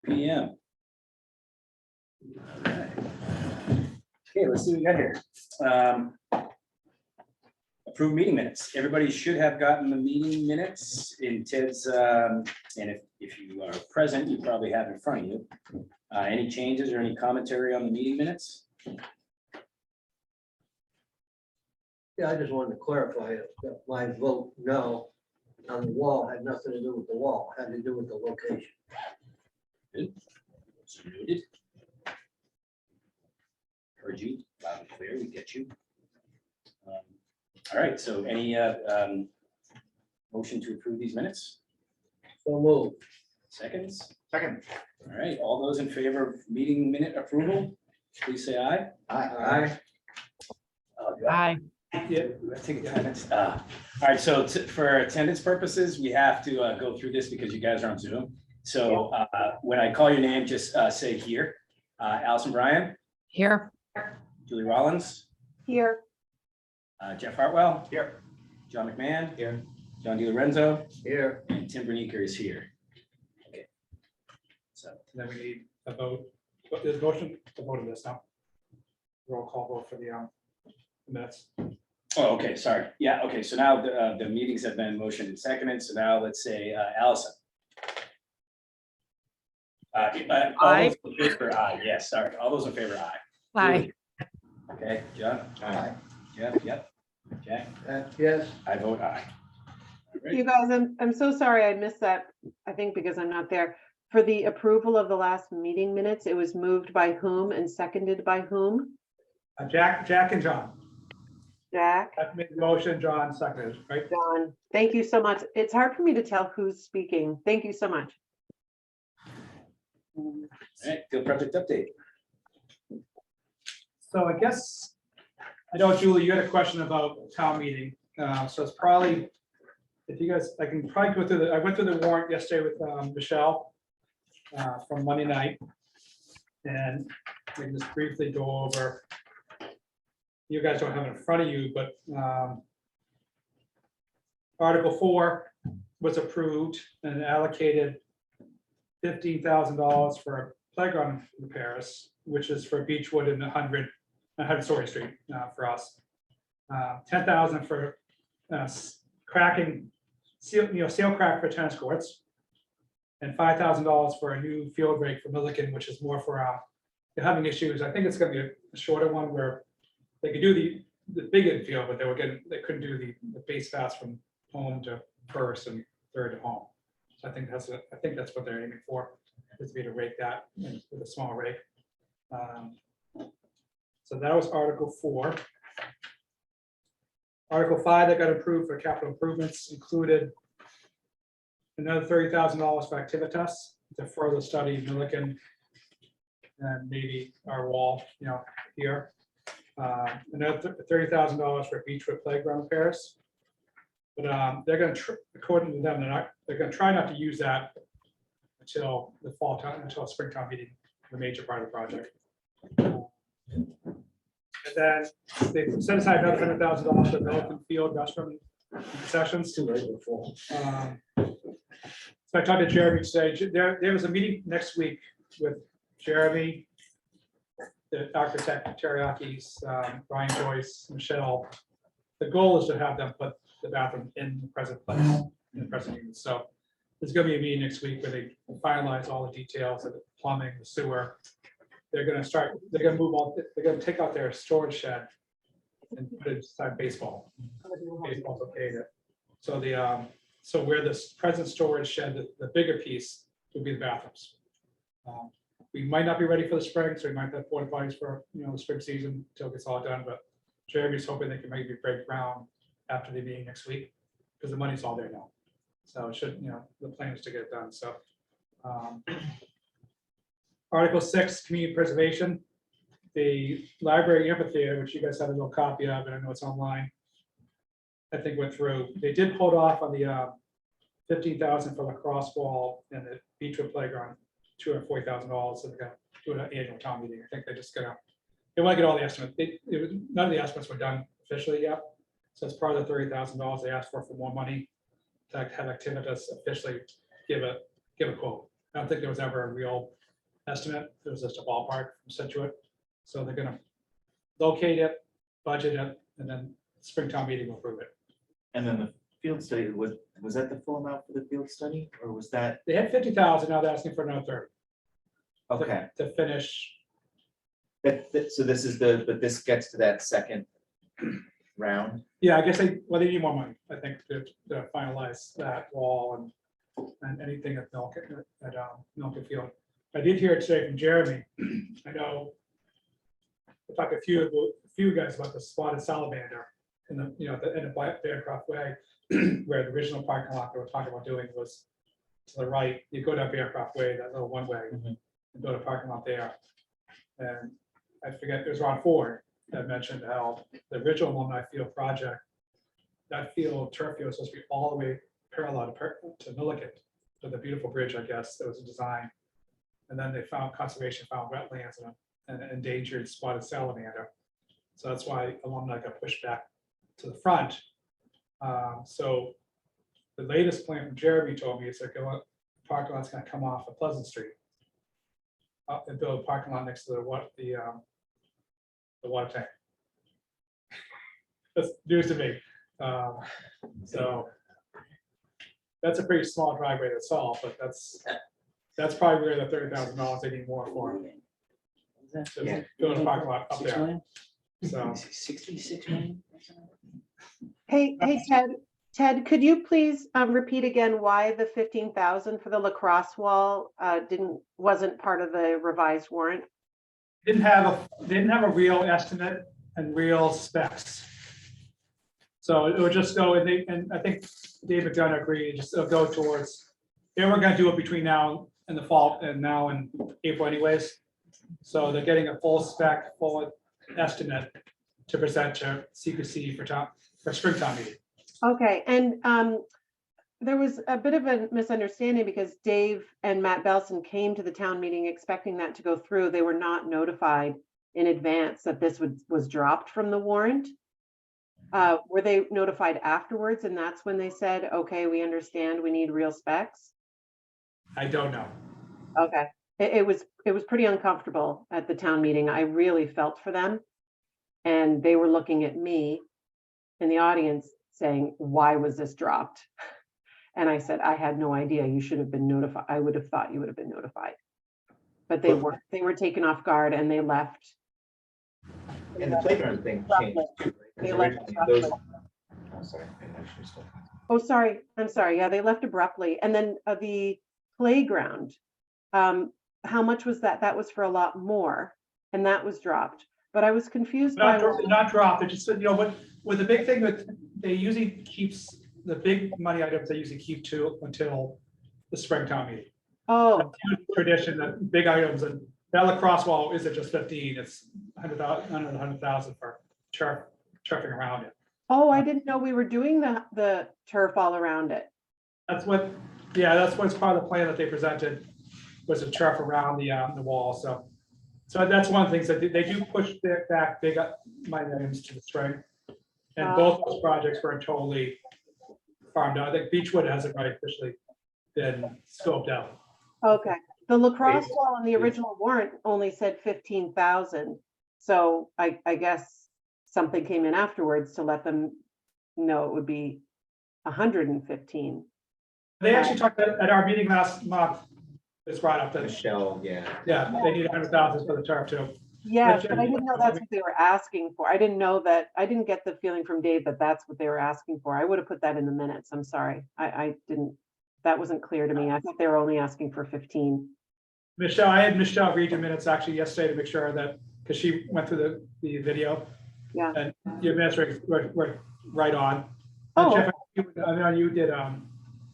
PM. All right. Okay, let's see what we got here. Approved meeting minutes. Everybody should have gotten the meeting minutes in Ted's, and if you are present, you probably have in front of you. Any changes or any commentary on the meeting minutes? Yeah, I just wanted to clarify that my vote no on the wall had nothing to do with the wall, it had to do with the location. Good. So noted. Heard you loud and clear. We get you. All right. So any motion to approve these minutes? So move. Seconds? Second. All right. All those in favor of meeting minute approval, please say aye. Aye. Oh, do I- Aye. Yeah, we gotta take attendance. All right, so for attendance purposes, we have to go through this because you guys are on Zoom. So when I call your name, just say here. Allison Bryan, Here. Julie Rollins, Here. Jeff Hartwell, Here. John McMahon, Here. John DiLorenzo, Here. and Tim Berniker is here. Okay. So, Then we need a vote. What is motion to vote on this now? Roll call vote for the minutes. oh, okay, sorry. Yeah, okay, so now the meetings have been motioned and seconded, so now let's say Allison. All those in favor, aye, yes, sorry. All those in favor, aye. Aye. Okay, John? Aye. Jeff, yep. Jack? Yes. I vote aye. All right. You guys, I'm so sorry I missed that, I think because I'm not there. For the approval of the last meeting minutes, it was moved by whom and seconded by whom? Jack and John. Jack, I've made the motion, John seconded, right? John, thank you so much. It's hard for me to tell who's speaking. Thank you so much. All right, field project update. So I guess, I know, Julie, you had a question about town meeting. So it's probably, if you guys, I can probably go through I went through the warrant yesterday with Michelle from Monday night. And we can just briefly go over. You guys don't have it in front of you, but Article 4 was approved and allocated $15,000 for playground repairs, which is for Beechwood and 100 Story Street for us. 10,000 for cracking, seal crack for tennis courts, and $5,000 for a new field rake for Milliken, which is more for they're having issues. I think it's going to be a shorter one where they could do the big infield, but they couldn't do the base pass from home to first and third to home. So I think that's what they're aiming for, is to be to rake that with a small rake. So that was Article 4. Article 5 that got approved for capital improvements included another $30,000 for Activitas to further study Milliken and maybe our wall, here. Another $30,000 for Beechwood playground repairs. But they're going to, according to them, they're going to try not to use that until the fall time, until springtime meeting, the major part of the project. And then they set aside another $100,000 for Milliken Field restaurant concessions. Too late before. So I talked to Jeremy today. There was a meeting next week with Jeremy, the architect, Teriyakis, Brian Joyce, Michelle. The goal is to have them put the bathroom in the present place, in the present use. So there's going to be a meeting next week where they finalize all the details of the plumbing, the sewer. They're going to move all, they're going to take out their storage shed and put it inside baseball. Baseball's okay there. So so where this present storage shed, the bigger piece would be the bathrooms. We might not be ready for the spring, so we might have porta potties for the spring season until it gets all done. But Jeremy's hoping they can maybe break ground after the meeting next week because the money's all there now. So it should, the plan is to get it done. So Article 6, community preservation. The library amphitheater, which you guys have a little copy of, and I know it's online, I think went through. They did hold off on the $15,000 for lacrosse ball and the Beechwood playground, $240,000. So they're gonna do an annual town meeting. I think they're just gonna, they want to get all the estimates. None of the estimates were done officially yet. So it's part of the $30,000 they asked for more money to have Activitas officially give a quote. I don't think there was ever a real estimate. It was just a ballpark from Situate. So they're gonna locate it, budget it, and then Springtown meeting will approve it. And then the field study, was that the full amount for the field study, or was that, They had 50,000, now they're asking for another 30 okay, to finish. so this is but this gets to that second round? Yeah, I guess they need more money, I think, to finalize that wall and anything at Milton Field. I did hear it today from Jeremy. I know I talked to a few guys about the spotted salamander in the, at the end of Bearcroft Way, where the original parking lot they were talking about doing was to the right. You go down Bearcroft Way, that little one way, Mhm. and go to parking lot there. And I forget, it was Ron Ford that mentioned how the original alumni field project, that field, turf field, was supposed to be all the way parallel to Milliken, to the beautiful bridge, I guess, that was designed. And then they found, conservation found wetlands and an endangered spotted salamander. So that's why alumni got pushed back to the front. So the latest plan from Jeremy told me is that parking lot's gonna come off of Pleasant Street. Up and build a parking lot next to the water tank. That's news to me. So that's a pretty small driveway to solve, but that's probably where the $30,000 they need more for. So Yeah. build a parking lot up there. So 66 million? Hey, Ted, could you please repeat again why the 15,000 for the lacrosse wall wasn't part of the revised warrant? didn't have a real estimate and real specs. So it would just go, and I think David Dunn agreed, just it'll go towards, they were gonna do it between now and the fall, and now in April anyways. So they're getting a full spec, full estimate to present to CPC for Springtown meeting. Okay, and there was a bit of a misunderstanding because Dave and Matt Belson came to the town meeting expecting that to go through. They were not notified in advance that this was dropped from the warrant. Were they notified afterwards? And that's when they said, okay, we understand, we need real specs? I don't know. Okay, it was pretty uncomfortable at the town meeting. I really felt for them. And they were looking at me in the audience saying, why was this dropped? And I said, I had no idea. You should have been notified. I would have thought you would have been notified. But they weren't. They were taken off guard and they left. And the playground thing changed too, right? 'Cause They left originally abruptly. Oh, sorry. I know she was still- Oh, sorry. I'm sorry. Yeah, they left abruptly. And then the playground, how much was that? That was for a lot more and that was dropped. But I was confused by. Not dropped, it just, with the big thing that they usually keeps, the big money items they usually keep to until the Springtown meeting. Oh, Tradition that big items, and that lacrosse wall isn't just 15, it's 100,000 for turfing around it. oh, I didn't know we were doing the turf all around it. That's what's part of the plan that they presented, was a turf around the wall, so that's one of the things that they do push back big money items to the spring. And both those projects were totally farmed out. I think Beechwood hasn't right officially been scoped out. Okay, the lacrosse wall on the original warrant only said 15,000. So I guess something came in afterwards to let them know it would be 115. They actually talked at our meeting last month, it's brought up that, Michelle, yeah. they need 100,000 for the turf too. Yeah, But but I didn't know that's what they were asking for. I didn't know that. I didn't get the feeling from Dave that that's what they were asking for. I would have put that in the minutes. I'm sorry. I didn't, that wasn't clear to me. I thought they were only asking for 15. Michelle, I had Michelle read your minutes actually yesterday to make sure that, because she went through the video. Yeah. And your minutes were right on. Oh. Jeff, I know you did,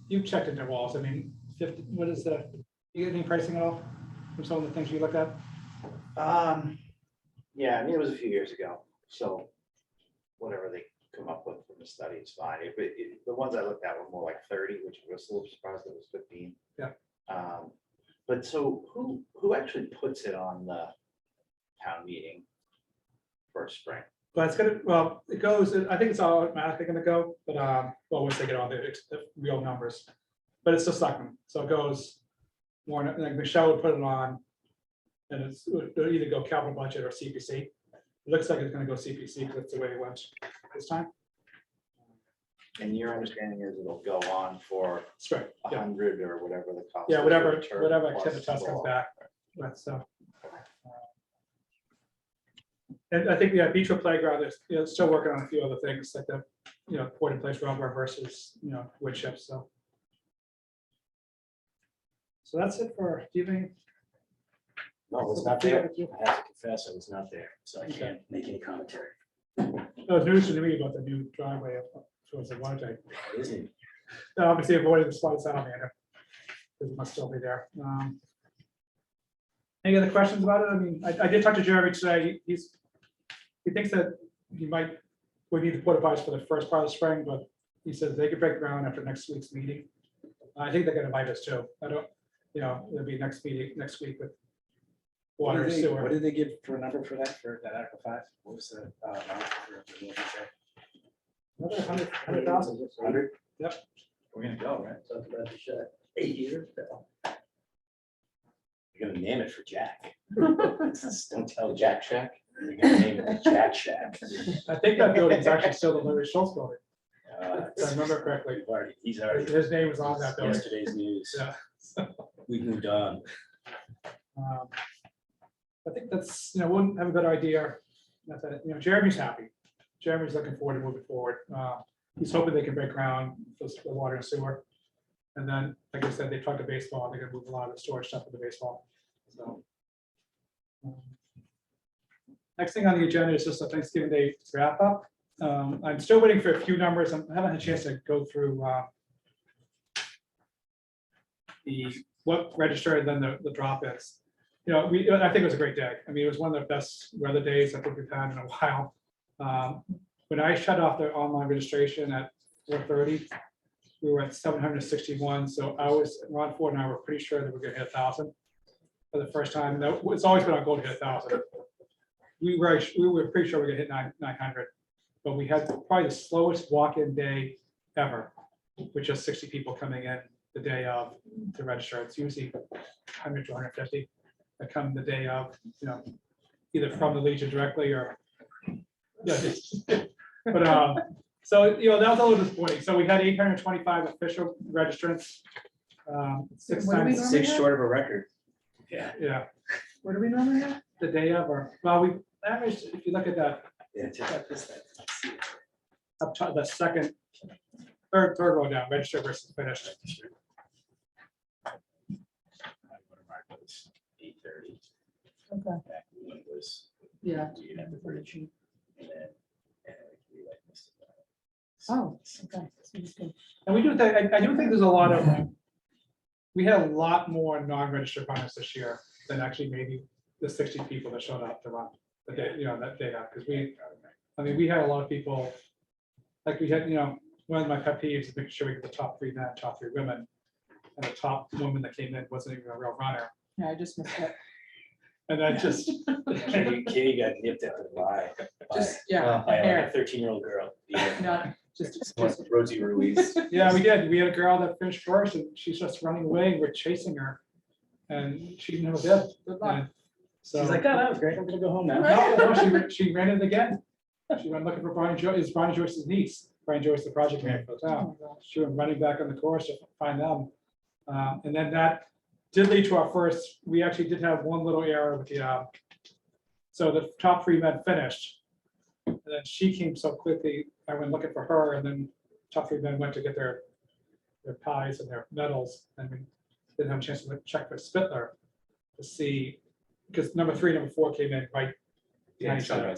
you checked into walls. I mean, 50, what is you get any pricing at all from some of the things you looked at? Yeah, I mean, it was a few years ago, so whatever they come up with from the study is fine. The ones I looked at were more like 30, which I was a little surprised it was 15. Yeah. But so who actually puts it on the town meeting for spring? But it's it goes, I think it's automatically gonna go, but, well, once they get all the real numbers, but it's just like, so it goes warrant, like Michelle would put it on. And it'll either go capital budget or CPC. It looks like it's gonna go CPC because that's the way it went this time. And your understanding is it'll go on for That's right, yeah. 100 or whatever the cost. Yeah, is whatever, per turn whatever plus activity test the comes wall. back, that's, and I think, yeah, Beechwood Playground is, still working on a few other things, like the, port in place rubber versus, wood chips, so. So that's it for, do you have any? No, it's not there. I have to confess, I was not there, so I can't make any commentary. There was news to me about the new driveway up towards the water tank. Isn't it? Obviously avoiding the slide salamander. Because it must still be there. Any other questions about it? I mean, I did talk to Jeremy today. He thinks that we need the porta potties for the first part of the spring, but he says they could break ground after next week's meeting. I think they're gonna invite us too. I don't, it'll be next meeting, next week with water and What sewer. did they give for a number for that Article 5? What was the amount for the meeting? Another 100,000. 100? Yep. We're gonna go, right? Talk about the shut 8 years now. You're gonna name it for Jack. Don't tell Jack Shack. You're gonna name it the Jack Shack. I think that building's actually still the Larry Schultz building, Uh, if I remember correctly. He's already, His name was on that building. yesterday's news. Yeah. We moved on. I think that's, we'll have a better idea. Jeremy's happy. Jeremy's looking forward to moving forward. He's hoping they can break ground for the water and sewer. And then, like I said, they talked to baseball, they're gonna move a lot of the storage stuff into baseball, so. Next thing on the agenda is just a Thanksgiving Day wrap up. I'm still waiting for a few numbers. I haven't had a chance to go through what registered and then the drop ins. I think it was a great day. I mean, it was one of the best weather days I think we've had in a while. When I shut off the online registration at 4:30, we were at 761. So Ron Ford and I were pretty sure that we're gonna hit 1,000 for the first time. Now, it's always been our goal to hit 1,000. We were pretty sure we're gonna hit 900, but we had probably the slowest walk-in day ever, with just 60 people coming in the day of to register. It's usually 100 to 150 that come the day of, either from the Legion directly or. Yeah, but so that was a little disappointing. So we had 825 official registrants. Six What do we times, Six short of a record. Yeah. yeah, What do we normally have? the day of, or well, we averaged. If you look at that Yeah, check out this. thing. up top, the third row down, registered versus finished. 8:30. Okay, Back when it was. yeah. You have the bridge. And then. we like missed it. Oh, okay. So it's good. And we do think, I do think there's a lot of, we had a lot more non-registered runners this year than actually maybe the 60 people that showed up to run the day, that day out, because we had a lot of people, like we had, one of my pet peeves is making sure we get the top 3 men, top 3 women. And the top woman that came in wasn't even a real runner. Yeah, I just missed it. And then just, Katie got nipped at the by Just, yeah, by like a hair, 13-year-old girl. Yeah. not just. Rosie Ruiz. yeah, we did. We had a girl that finished first and she's just running away. We're chasing her. And she never did. Good luck. And so. She's like, oh, that was great. I'm gonna go home now. No, she ran it again. She went looking for Brian Joyce, it's Brian Joyce's niece, Brian Joyce, the project manager for the Oh town. my gosh. She went running back on the course to find them. And then that did lead to our first, we actually did have one little error with the, so the top 3 men finished. And then she came so quickly, I went looking for her, and then top 3 men went to get their pies and their medals, and we didn't have a chance to check for Spittler to see, because number 3, number 4 came in right. Yeah, behind each other.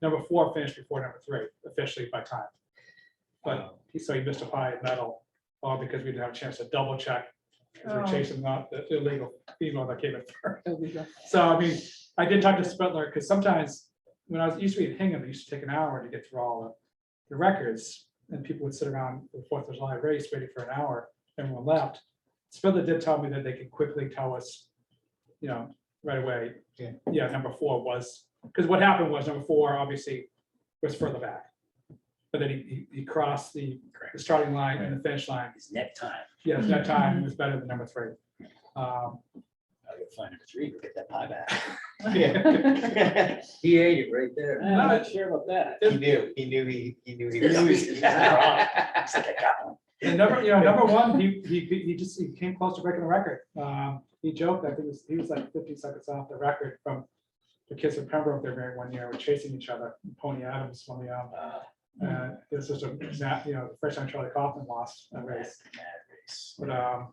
Number 4 finished before number 3, officially by time. But so he missed a pie and medal, all because we didn't have a chance to double check. Because we're Oh. chasing not the illegal female that came in first. Illegal. So, I mean, I did talk to Spittler, because sometimes when I used to be at Hingham, it used to take an hour to get through all the records. And people would sit around the 4th of July race waiting for an hour, everyone left. Spittler did tell me that they could quickly tell us, right away. Yeah, number 4 was, because what happened was number 4 obviously was further back. But then he crossed the starting line and the finish line. His net time. Yes, that time was better than number 3. I gotta find number 3, go get that pie back. He ate it right there. I'm not sure about that. He knew he was. He's not wrong. It's like I got one. And number one, he came close to breaking the record. He joked that he was like 50 seconds off the record from the kids from Pembroke there very one year were chasing each other. Pony Adams won the, it was just the first time Charlie Kaufman lost a race. Mad race. But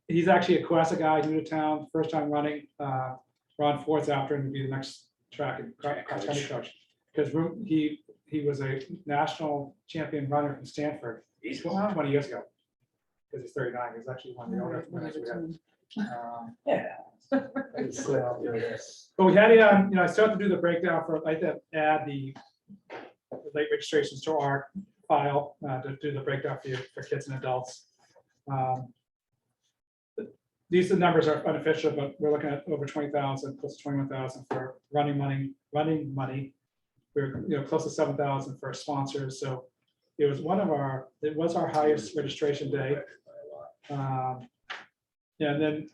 he's actually a Cohasset guy, new to town, first time running. Ron Ford's after him to be the next track and cross country coach. Because he was a national champion runner from Stanford He's 20 years ago. Because he's 39, he's actually one of the older runners we had. yeah. So, but we had I started to do the breakdown for, I had to add the late registrations to our file to do the breakdown for kids and adults. These numbers are unofficial, but we're looking at over 20,000, close to 21,000 for running money. We're close to 7,000 for sponsors. So it was our highest registration day. Yeah, and then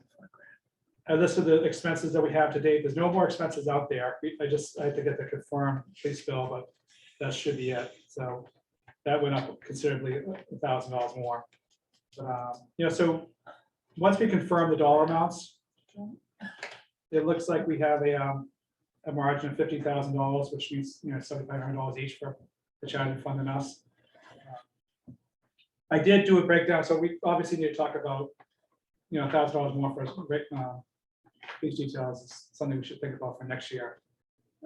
I listed the expenses that we have to date. There's no more expenses out there. I had to get the confirmed police bill, but that should be it. So that went up considerably, $1,000 more. So once we confirm the dollar amounts, it looks like we have a margin of $50,000, which means $7,500 each for the charity funding us. I did do a breakdown, so we obviously need to talk about $1,000 more for these details. Is something we should think about for next year.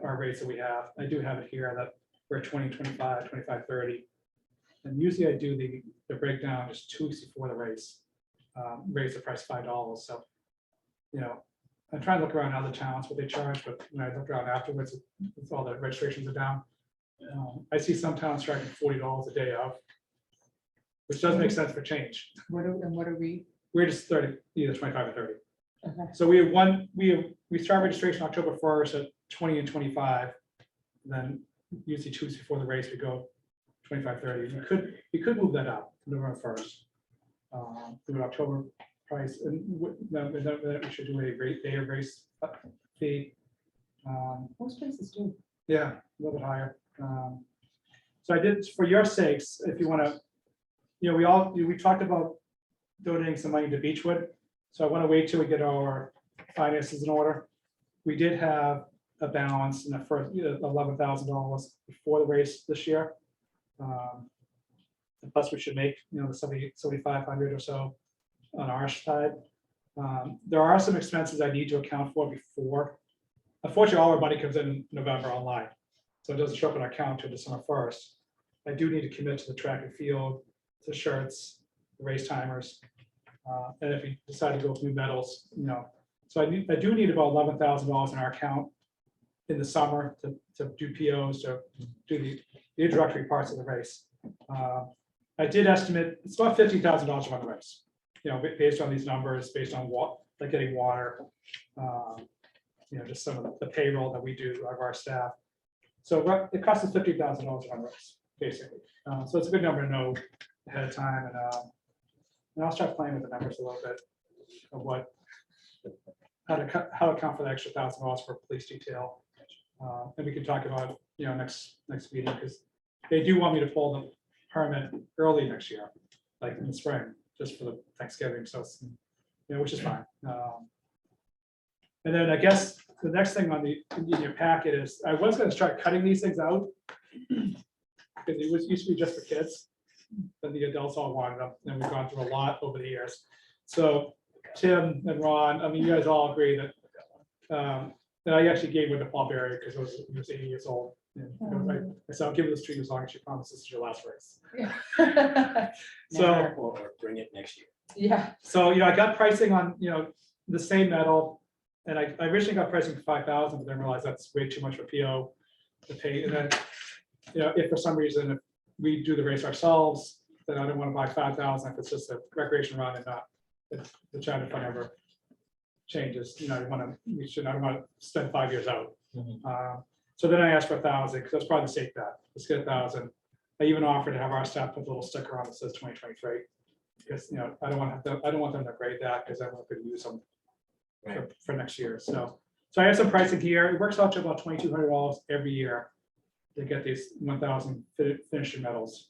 Our rates that we have, I do have it here that we're 20, 25, 25, 30. And usually I do the breakdown just 2 weeks before the race. Raise the price $5. So, I'm trying to look around other towns what they charge, but when I look around afterwards, it's all the registrations are down. I see some towns charging $40 a day of, which doesn't make sense for change. What are we? We're just 30, either 25 or 30. Okay. So we start registration October 1st at 20 and 25. And then usually 2 weeks before the race, we go 25, 30. You could move that up to November 1st. Do an October price, and then we should do a day of race fee. Most places do. Yeah, a little bit higher. So I did, for your sakes, if you want to, we talked about donating some money to Beechwood. So I want to wait till we get our finances in order. We did have a balance in the first $11,000 before the race this year. And plus we should make, the 7,500 or so on our side. There are some expenses I need to account for before. Unfortunately, all our money comes in November online. So it doesn't show up in our account until December 1st. I do need to commit to the track and field, to shirts, the race timers. And if we decide to go with new medals, so I do need about $11,000 in our account in the summer to do POs, to do the introductory parts of the race. I did estimate it's about $50,000 to run the race, based on these numbers, based on what, like getting water, just some of the payroll that we do of our staff. So it costs us $50,000 to run the race, basically. So it's a good number to know ahead of time, and I'll start playing with the numbers a little bit of how to account for the extra $1,000 for police detail. And we can talk about, next meeting, because they do want me to pull the permit early next year, like in the spring, just for the Thanksgiving. So it's, which is fine. And then I guess the next thing in your packet is, I was going to start cutting these things out, because it used to be just for kids, then the adults all wanted them, and we've gone through a lot over the years. So Tim and Ron, you guys all agree that I actually gave one to Paul Berry because he was 80 years old. And I said, I'll give this to you as long as you promise this is your last race. Yeah. So, Or bring it next year. Yeah. so I got pricing on the same medal, and I originally got pricing for 5,000, but then realized that's way too much for PO to pay. And then if for some reason if we do the race ourselves, then I don't want to buy 5,000 if it's just a recreation run and not if the charity fund ever changes. I don't want to spend 5 years out. So then I asked for 1,000 because that's probably the safe bet. Let's get 1,000. I even offered to have our staff put a little sticker on that says 2023 because I don't want them to grade that because I'm not going to use them for next year, so. So I have some pricing here, it works out to about $2,200 every year to get these 1,000 finishing medals.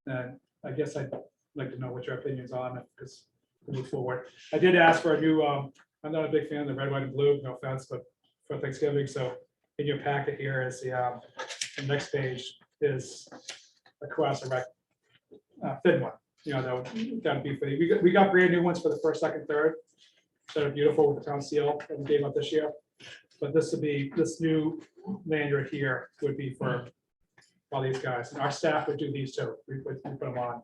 And I guess I'd like to know what your opinions on it, because to move forward. I did ask for a new, I'm not a big fan of the red, white, and blue, no offense, but for Thanksgiving, so in your packet here is the next page is a Cohasset Rec thin one, you know, that'll be for the, we got brand new ones for the first, second, third, that are beautiful with the town seal that we gave up this year. But this would be, this new lanyard here would be for all these guys, and our staff would do these too, we put them on.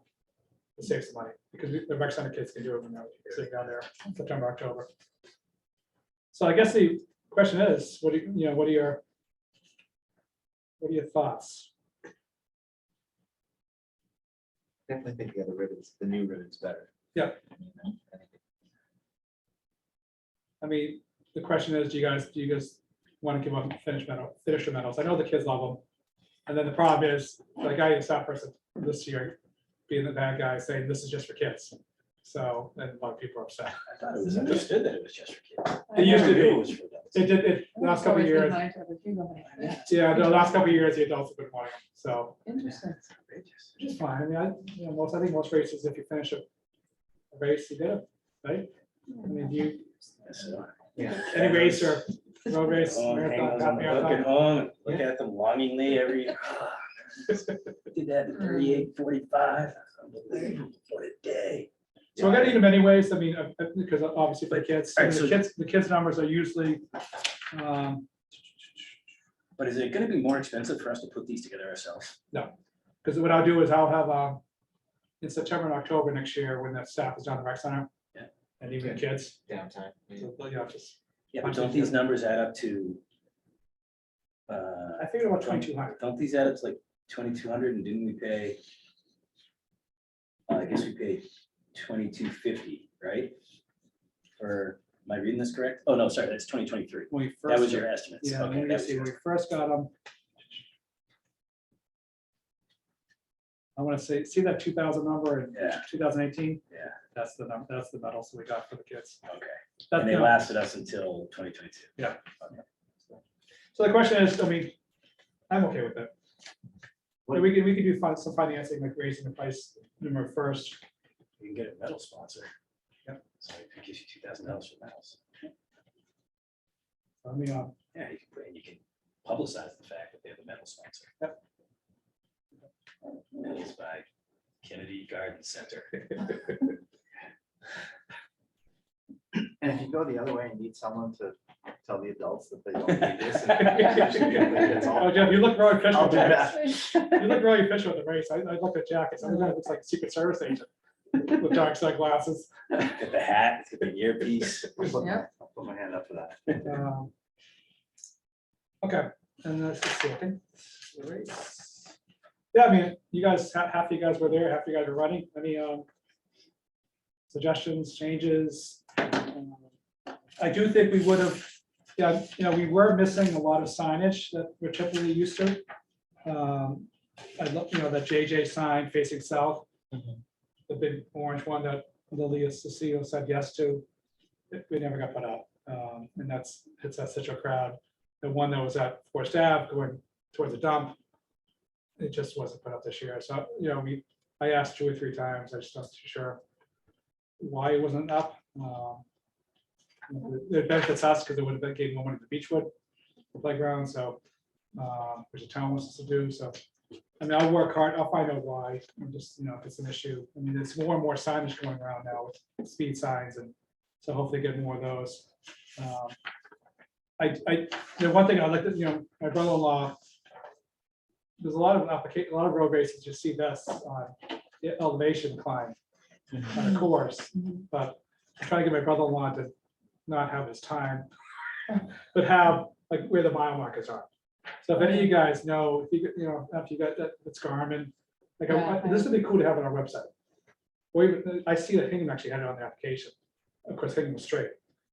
To save some money, because the rec center kids can do it when they're sitting down there, September, October. So I guess the question is, what do you know, what are your thoughts? Definitely think the other ribbons, the new ribbon's better. Yeah. I think I mean, the question is, do you guys want to give up finisher medals? I know the kids love them. And then the problem is, the guy, the staff person this year, being the bad guy, saying this is just for kids. So, and a lot of people are upset. I thought it was understood that it was just for kids. It used to I never knew be. It was for adults. It did, last couple of years, yeah, the last couple of years, the adults have been wanting them, so, Interesting. That's outrageous. which is fine. I mean, I think most races, if you finish a race, you did it, right? I mean, do Yes, so. any race or road race, Oh, hang marathon, those half on the hook at marathon? home, and look at them longingly every. Did that in 38:45. Unbelievable, what a day. So we're gonna need them anyways, I mean, because obviously for the kids, I mean, Alright, so- the kids' numbers are usually, But is it gonna be more expensive for us to put these together ourselves? because what I'll do is I'll have, in September and October next year, when the staff is down at the rec center. Yeah. And even the kids, Downtime. so, you know, just, Yeah, but don't these numbers add up to? I figured about 2,200. Don't these add up to like 2,200 and didn't we pay? I guess we paid 2,250, right? Or am I reading this correct? Oh, no, sorry, that's 2023. When we That first, was your estimates. yeah, Okay, let me that just was see, when we your- first got them. I want to see that 2,000 number in Yeah. 2018, Yeah, that's the number, that's the medals we got for the kids. okay. That's, And they you know, lasted us until 2022. So the question is, I mean, I'm okay with it. But we could do some financing, like raising the price number first. You can get a metal sponsor. Yep. So it gives you $2,000 for metals. I mean, Yeah, you can put, and you can publicize the fact that they have a metal sponsor. Yep. Metals by Kennedy Garden Center. And if you go the other way and need someone to tell the adults that they don't need this. It's all- oh, Jeff, you look really official. I'll do Jack. that. You look really official at the race. I looked at jackets. I think it looks like a Secret Service agent with dark sunglasses. Get the hat, get the earpiece. Yeah. I'll put my hand up for that. Okay, and that's the second race. Yeah, I mean, you guys, half you guys were there, half you guys were running. Any suggestions, changes? I do think we would have, yeah, you know, we were missing a lot of signage that we're typically used to. I love, you know, that JJ sign facing south, the big orange one that Lilia Cecile said yes to. We never got put up, and it's at such a crowd. The one that was at Forest Ave going towards the dump, it just wasn't put up this year. So, you know, I asked 2 or 3 times, I just wasn't too sure why it wasn't up. It benefits us because it would have been gave more money to Beechwood playground, so, which the town wants us to do, so. I mean, I'll work hard, I'll find out why, and just, you know, if it's an issue. I mean, there's more and more signage going around now with speed signs, and so hopefully get more of those. The one thing I like that, you know, my brother-in-law, there's a lot of road races, you see this on the elevation climb on a course, but I'm trying to get my brother-in-law to not have his time, but have like where the mile markers are. So if any of you guys know, if you, you know, after you got that, it's Garmin, like, this would be cool to have on our website. Or even, I see that Hingham actually had it on the application. Of course, Hingham was straight.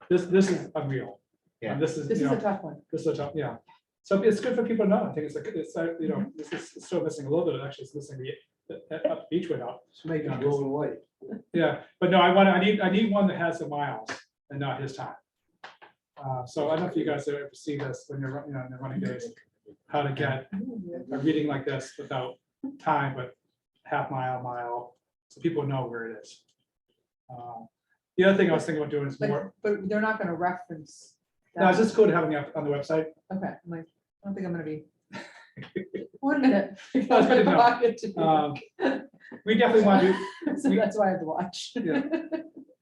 This is unreal. Yeah. And this is, This you is a know, tough one. this is a tough, yeah. So it's good for people to know. I think it's like, you know, this is still missing a little bit, actually, it's missing the up Beechwood out. Just make it go away. Yeah, but no, I need one that has the miles. and not his time. So I don't know if you guys ever see this when you're, in the running days, how to get a reading like this without time, but half mile, so people know where it is. The other thing I was thinking about doing is more, But they're not gonna reference. no, it's that. just cool to have it on the website. Okay, I'm like, I don't think I'm gonna be. 1 minute. No, it's good to know. know. We definitely want to, So that's why I have to watch. Yeah.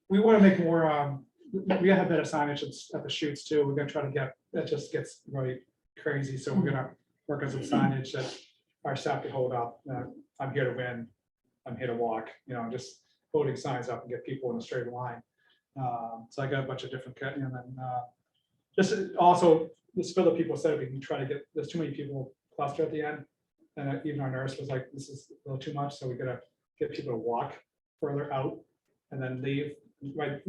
we want to make more, we have better signage at the shoots too. We're gonna try to get, that just gets really crazy, so we're gonna work on some signage that our staff can hold up. I'm here to win, I'm here to walk, just holding signs up and get people in a straight line. So I got a bunch of different, and then just also, this for the people said, we can try to get, there's too many people cluster at the end. And even our nurse was like, this is a little too much, so we gotta get people to walk further out and then leave. Right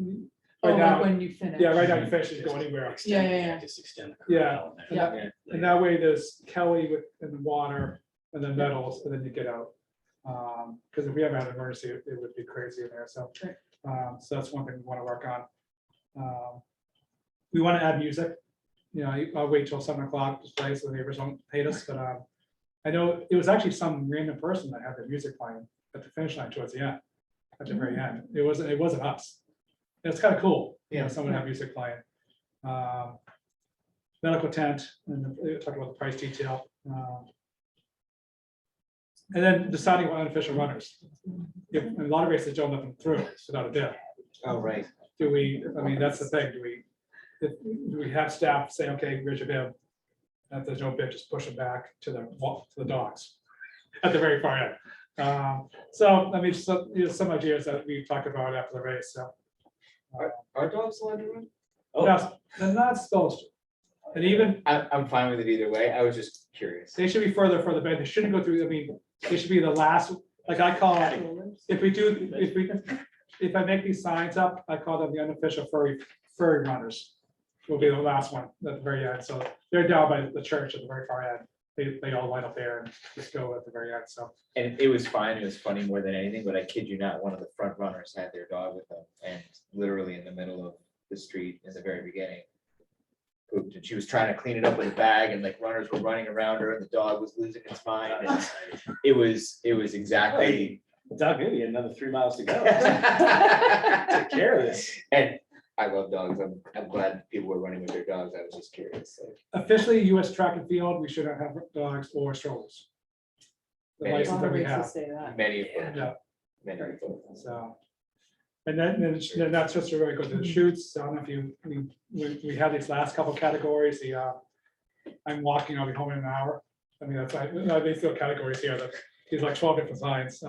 Oh, like now, when you finish. yeah, right now you finish, you go anywhere. Yeah, yeah, yeah. Just extend. Yeah. Yeah. And that way there's Kelly with, and water, and then metals, and then you get out. Because if we ever had an emergency, it would be crazy in there, so. Right. So that's one thing we wanna work on. We wanna add music, I'll wait till 7 o'clock to play so the neighbors don't hate us, but, I know it was actually some random person that had the music playing at the finish line towards the end, at the very end. It wasn't us. It's kind of cool, someone had music playing. Medical tent, and talk about the price detail. And then deciding what unofficial runners. If a lot of races don't let them through without a bid. Oh, right. That's the thing, do we have staff say, okay, here's your bid? And if there's no bid, just push them back to the dogs at the very far end. Some ideas that we talked about after the race, so. Are dogs allowed to run? Oh. Yes, they're not supposed to. And even, I'm fine with it either way. I was just curious. they should be further back. They shouldn't go through, they should be the last, like I call it, if I make these signs up, I call them the unofficial furry runners. Will be the last one at the very end. So they're down by the church at the very far end. They all line up there and just go at the very end, so. And it was fine. It was funny more than anything, but I kid you not, one of the front runners had their dog with them and literally in the middle of the street in the very beginning. Pooped, and she was trying to clean it up with a bag and like runners were running around her and the dog was losing its mind. And it was exactly. Doug, maybe another 3 miles to go. Take care of this. And I love dogs. I'm glad people were running with their dogs. I was just curious. So. Officially, US Track and Field, we shouldn't have dogs or strollers. The Many- license that we have, Say that. Many of them. yeah, Many of them. so. And then that's just where it goes to the shoots. So I don't know if we have these last couple categories, I'm walking, I'll be home in an hour. That's like, they still categories here, that there's like 12 different signs.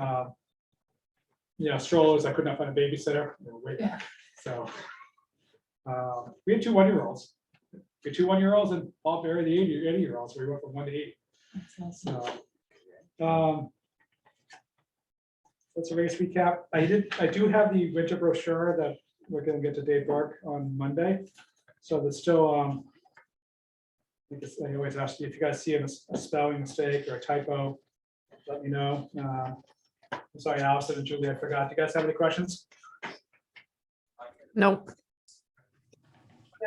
Strollers, I could not find a babysitter, they were way back, so. We had 2 1-year-olds. We had 2 1-year-olds and all buried the 80-year-olds. We went from 1 to 8. That's awesome. So. That's a race recap. I do have the winter brochure that we're gonna get to Dave Burke on Monday. So there's still, I always ask you, if you guys see a spelling mistake or a typo, let me know. I'm sorry, Allison and Julie, I forgot. Do you guys have any questions? Nope.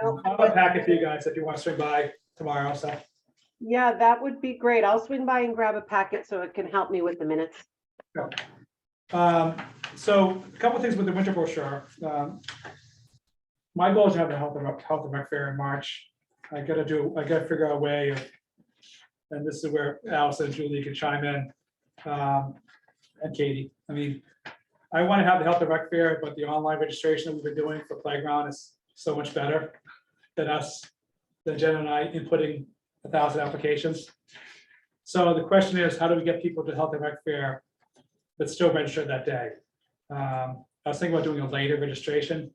I'll have a packet for you guys if you want to swing by tomorrow, so. Yeah, that would be great. I'll swing by and grab a packet so it can help me with the minutes. So a couple things with the winter brochure. My goal is to have the health and rec fair in March. I gotta figure out a way of, and this is where Allison and Julie can chime in, and Katie. I want to have the health and rec fair, but the online registration that we've been doing for playground is so much better than Jen and I inputting 1,000 applications. So the question is, how do we get people to health and rec fair but still register that day? I was thinking about doing a later registration,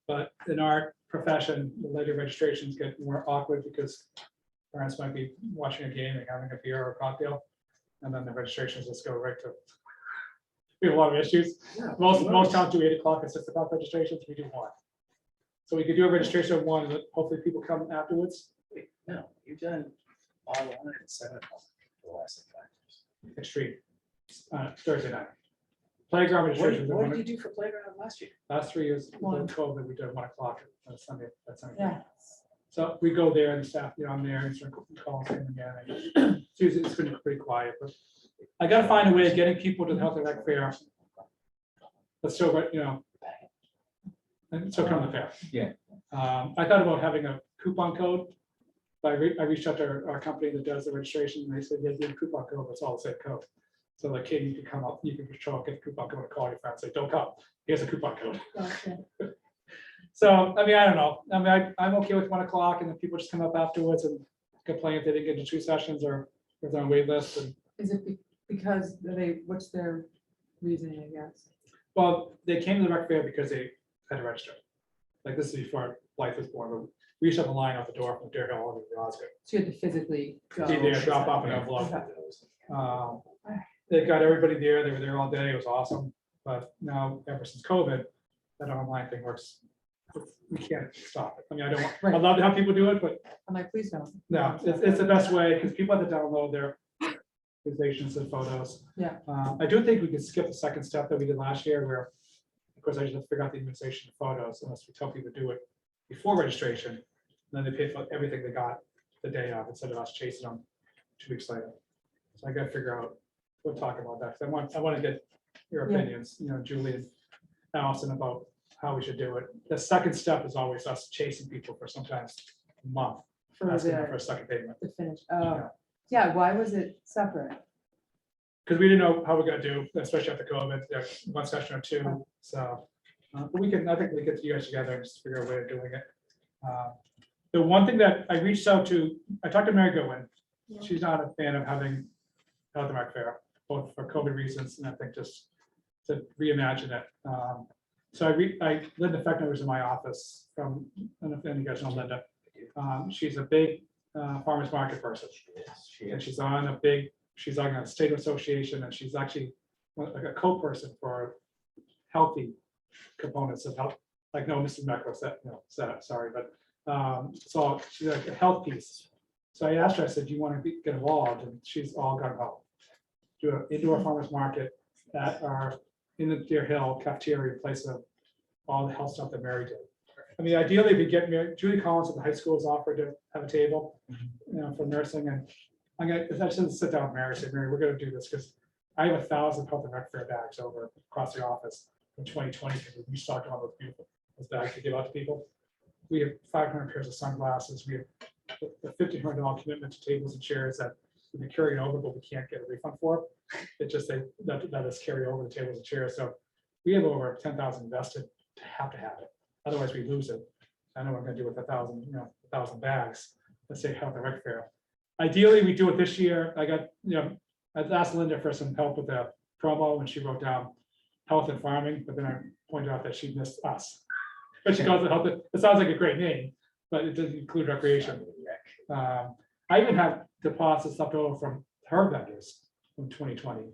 but in our profession, the later registrations get more awkward because parents might be watching a game and having a beer or a cocktail, and then the registrations just go right to. We have a lot of issues. Most towns do 8 o'clock and 6 o'clock registrations. We do 1. So we could do a registration of 1, and hopefully people come afterwards. Wait, no, you've done online at 7 o'clock for the last 5 years. Extreme. Thursday night. Playground What registration. did, what did you do for playground last year? Last 3 years, One. before COVID, we did 1 o'clock on a Sunday. That's Sunday. Yeah. So we go there and staff, I'm there, answering calls in again. It's usually, it's been pretty quiet, but I gotta find a way of getting people to the Health and Rec Fair. But still, and still come to the fair. Yeah. I thought about having a coupon code. But I reached out to our company that does the registration, and they said, yeah, do a coupon code, it's all the same code. So like, kid, you can come up, you can show up, get a coupon code, and call your friend, say, don't come, here's a coupon code. Gotcha. So, I mean, I don't know. I mean, I'm okay with 1 o'clock and then people just come up afterwards and complain if they didn't get to 2 sessions or if they're on wait list. And, Is it because what's their reasoning, I guess? well, they came to the rec fair because they had to register. Like this is before life was born. But we used to have a line out the door from Deer Hill all the way to Osgood. So you had to physically go. Be there, drop off an envelope. Okay. They got everybody there. They were there all day. It was awesome. But now, ever since COVID, that online thing works. We can't stop it. I mean, I don't, Right. I'd love to have people do it, but I'm like, please don't. no, it's the best way because people have to download their presentations and photos. Yeah. I do think we could skip the second step that we did last year where, of course, I just have to figure out the immunization of photos unless we tell people to do it before registration. And then they pay for everything they got the day of instead of us chasing them 2 weeks later. So I gotta figure out, we'll talk about that. 'Cause I want to get your Yeah. opinions, Julie and Allison, about how we should do it. The second step is always us chasing people for sometimes a month, For asking them for the a second payment. finish. Yeah. Oh, yeah, why was it separate? Because we didn't know how we're gonna do, especially after COVID, 1 session or 2, so. But I think we get you guys together and just figure out a way of doing it. The one thing that I reached out to, I talked to Mary Goodwin. She's not a fan of having Health and Rec Fair, both for COVID reasons and I think just to reimagine it. So Linda Feckner was in my office from, I don't know if any of you guys know Linda. She's a big farmer's market person. And she's on a state association and she's actually like a co-person for healthy components of health, like no, Mrs. Mecco said it, sorry, but so she's like a health piece. So I asked her, I said, do you want to get involved? And she's all gun ho. Do an indoor farmer's market at our, in the Deer Hill cafeteria, place of all the health stuff that Mary did. I mean, ideally, if you get Mary, Julie Collins at the high school has offered to have a table, for nursing, and I should sit down with Mary, and say, Mary, we're gonna do this, because I have 1,000 Health and Rec Fair bags over across the office in 2020, because we stocked all those beautiful, those bags to give out to people. We have 500 pairs of sunglasses, we have a $1,500 commitment to tables and chairs that we've been carrying over, but we can't get a refund for. It just, they let us carry over the tables and chairs, so we have over 10,000 invested to have it, otherwise we lose it. I know what I'm gonna do with 1,000 bags, let's say Health and Rec Fair. Ideally, we do it this year. I asked Linda for some help with the promo and she wrote down health and farming, but then I pointed out that she missed us. But she calls it health, it sounds like a great name, but it doesn't include recreation. I even have deposits left over from her vendors from 2020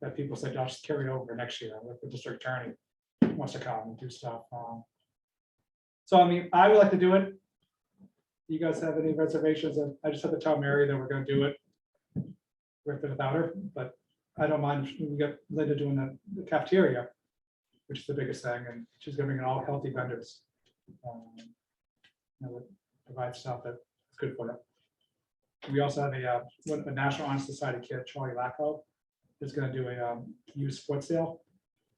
that people said, I'll just carry it over next year, with the district attorney wants to come and do stuff. So, I mean, I would like to do it. You guys have any reservations? I just have to tell Mary that we're gonna do it with or without her, but I don't mind. We got Linda doing the cafeteria, which is the biggest thing, and she's gonna bring in all healthy vendors. Provide stuff that's good for them. We also have a National Honor Society kid, Charlie Lacko, is gonna do a used sports sale.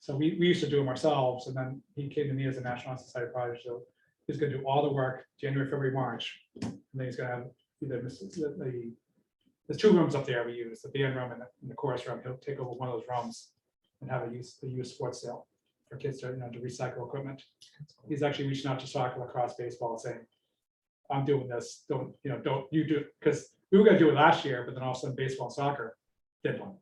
So we used to do them ourselves, and then he came to me as a National Honor Society project, so he's gonna do all the work, January, February, March. And then he's gonna have either there's 2 rooms up there we use, the band room and the chorus room. He'll take over one of those rooms and have a used sports sale for kids to recycle equipment. He's actually reaching out to soccer, lacrosse, baseball, and saying, I'm doing this, don't you do it, because we were gonna do it last year, but then all of a sudden baseball and soccer did one.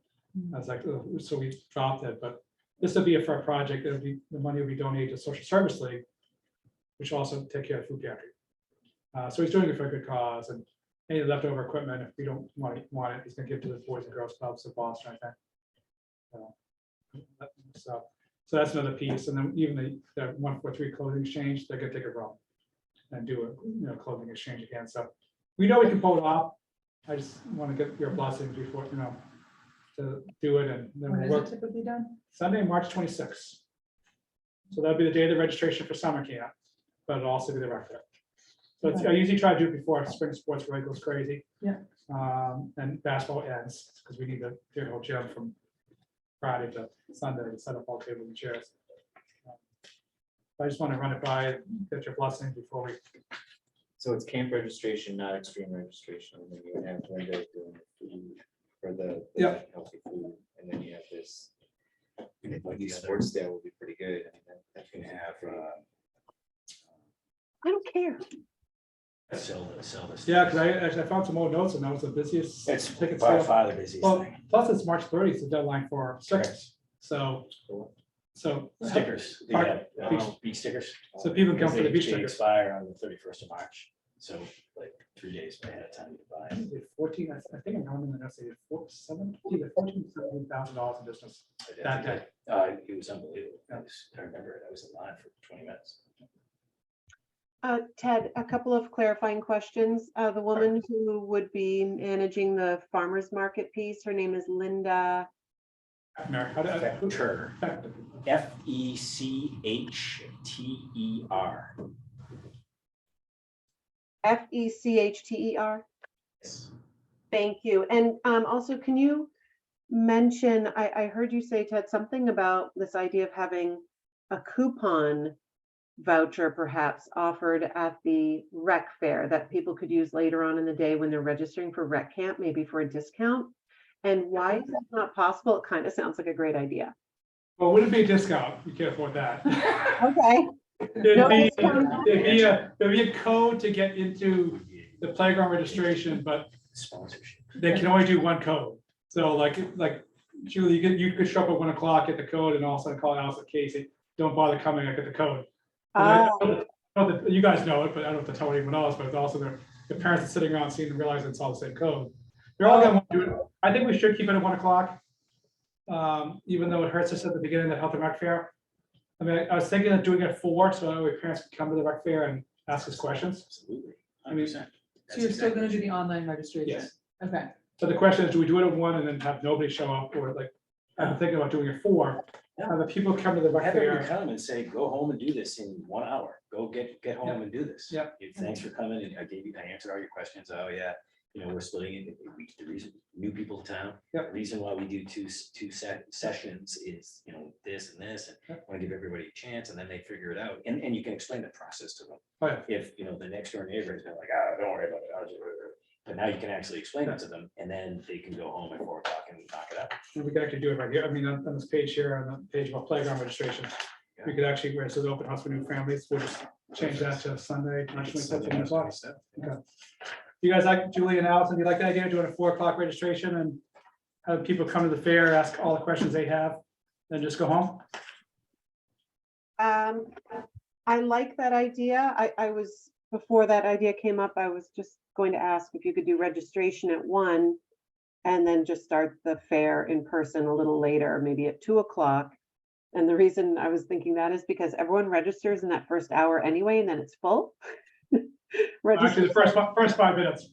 I was like, "Ugh," so we dropped it, but this will be for a project, the money will be donated to Social Service League, which will also take care of food pantry. So he's doing it for a good cause, and any leftover equipment, if we don't want it, he's gonna give to the Boys and Girls Clubs of Boston, I think. So that's another piece, and then even the 143 clothing exchange, they're gonna take a room and do a clothing exchange again. So we know we can pull it off. I just want to get your blessings before, to do it, and then When we'll is it work typically done? Sunday, March 26th. So that'll be the day of the registration for summer camp, but it'll also be the rec fair. So I usually try to do it before spring sports really goes crazy. Yeah. And basketball ends, because we need to do the whole gym from Friday to Sunday to set up all tables and chairs. I just want to run it by, get your blessing before we, So it's camp registration, not extreme registration, and then you would have Linda doing the food for the Yep. healthy food, and then you have this. And then Like the the other- sports day will be pretty good. I mean, that's Can gonna have, I don't care. sell the. yeah, because I found some old notes and that was the busiest. It's ticket by sale. far the busiest Well, thing. plus it's March 30th, the deadline for stickers. So, so. Stickers, the Park- beach stickers. So people can come for the They- beach they stickers. expire on the 31st of March, so like 3 days ahead of time to buy. 14, I think I'm counting the next, either 14, $17,000 in business that day. It was unbelievable. I remember it. I was in line for 20 minutes. Ted, a couple of clarifying questions. The woman who would be managing the farmer's market piece, her name is Linda. Mary, how do I- Fecter, Fecter. Fecchter. Fecchter. Yes. Thank you. And also, can you mention, I heard you say, Ted, something about this idea of having a coupon voucher perhaps offered at the rec fair that people could use later on in the day when they're registering for rec camp, maybe for a discount? And why is that not possible? It kind of sounds like a great idea. Well, would it be a discount? You can't afford that. Okay. There'd No be, discount. there'd be a code to get into the playground registration, but Sponsorship. they can only do one code. So like Julie, you could show up at 1 o'clock, get the code, and all of a sudden call Alice and Casey, don't bother coming, I get the code. And I know that you guys know it, but I don't have to tell anyone else, but it's also the parents are sitting around seeing and realizing it's all the same code. They're all gonna want to do it. I think we should keep it at 1 o'clock. Even though it hurts us at the beginning of the health and rec fair. I mean, I was thinking of doing it at 4, so that way parents can come to the rec fair and ask us questions. Absolutely. I mean, 100%. So you're still gonna do the online registration? Yes. Okay, So the question is, do we do it at 1 and then have nobody show up, or like, I'm thinking about doing it 4, have the people come to the rec Have them fair. come and say, go home and do this in 1 hour. Go get home and do this. Yeah. Thanks for coming, and I answered all your questions. Oh, yeah. We're splitting it. The reason, new people to town. Yep. The reason why we do two sessions is, this and this, and Yep. want to give everybody a chance, and then they figure it out. And you can explain the process to them. Oh, yeah. If, the next door neighbor has been like, don't worry about it. I'll just-" But now you can actually explain it to them, and then they can go home at 4 o'clock and knock it out. And we could actually do it right here. I mean, on this page here, on the page about playground registration. We could actually, where it says open house for new families, we'll just change that to Sunday, March 27th, 1 o'clock. Okay. You guys like, Julie and Allison, do you like the idea of doing a 4 o'clock registration and have people come to the fair, ask all the questions they have, then just go home? I like that idea. I was, before that idea came up, I was just going to ask if you could do registration at 1 and then just start the fair in person a little later, maybe at 2 o'clock. And the reason I was thinking that is because everyone registers in that first hour anyway, and then it's full. Actually, the first 5 minutes.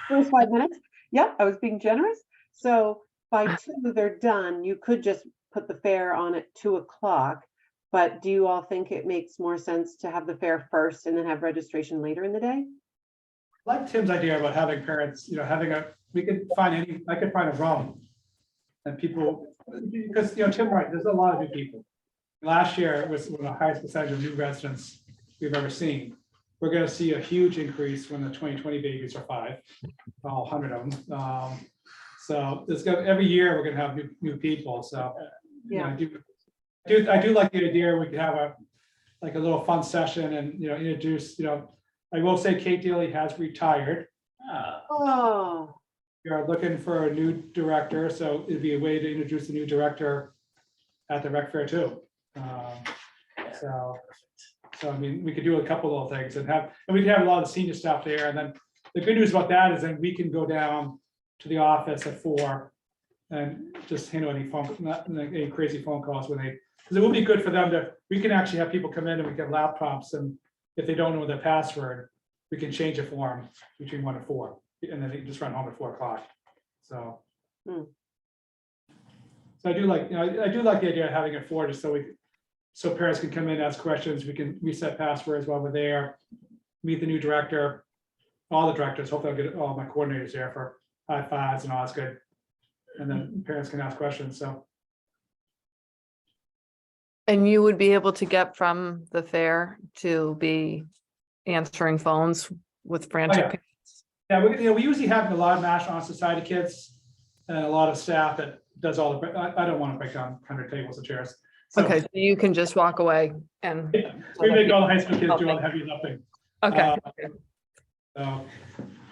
First 5 minutes. Yeah, I was being generous. So by 2, they're done. You could just put the fair on at 2 o'clock. But do you all think it makes more sense to have the fair first and then have registration later in the day? I like Tim's idea about having parents, we could find I could find a room. And people, because, Tim, right, there's a lot of new people. Last year, it was one of the highest percentage of new residents we've ever seen. We're gonna see a huge increase when the 2020 babies are 5, all 100 of them. So every year, we're gonna have new people, so. Yeah. I do like the idea, we could have a little fun session and, introduce, I will say Kate Daly has retired. Ah, Oh, We are looking for a new director, so it'd be a way to introduce a new director at the rec fair too. So I mean, we could do a couple little things and we could have a lot of senior staff there. And then the good news about that is then we can go down to the office at 4 and just handle any crazy phone calls when because it would be good for them we can actually have people come in and we get laptops, and if they don't know their password, we can change it for them between 1 and 4, and then they can just run home at 4 o'clock. So. So I do like, I do like the idea of having it for just so parents can come in, ask questions, we can reset passwords while we're there, meet the new director, all the directors, hopefully I'll get all my coordinators there for high fives and all that's good. And then parents can ask questions, so. And you would be able to get from the fair to be answering phones with frantic. yeah. Yeah, we usually have a lot of National Honor Society kids and a lot of staff that does all the, I don't want to break down 100 tables and chairs. So Okay, so you can just walk away and. we make all the high school kids do all the heavy lifting. Okay, So,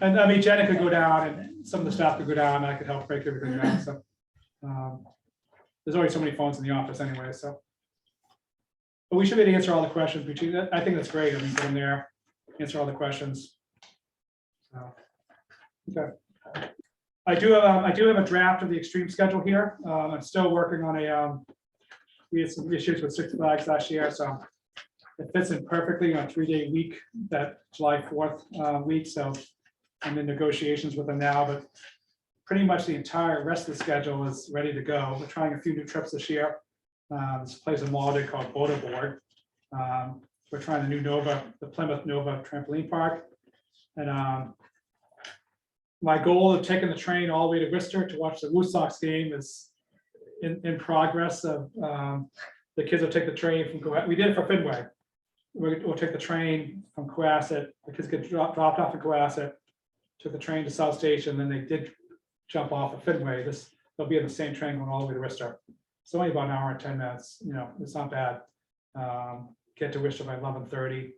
and I mean, Jenna could go down and some of the staff could go down and I could help break everything down, so. There's always so many phones in the office anyway, so. But we should be able to answer all the questions between, I think that's great, I mean, go in there, answer all the questions. So, okay. I do have a draft of the extreme schedule here, I'm still working on we had some issues with Six Flags last year, so. It fits in perfectly on a 3-day week, that July 4th week, so I'm in negotiations with them now, but pretty much the entire rest of the schedule is ready to go. We're trying a few new trips this year. This place in Malden called Boda Board. We're trying the new the Plymouth Nova trampoline park. And my goal of taking the train all the way to Worcester to watch the Woo Sox game is in progress of the kids will take the train from, we did it for Fenway. We'll take the train from Cohasset, the kids get dropped off in Cohasset, took the train to South Station, then they did jump off at Fenway. They'll be in the same train going all the way to Worcester. It's only about an hour and 10 minutes, it's not bad. Get to Worcester by 11:30,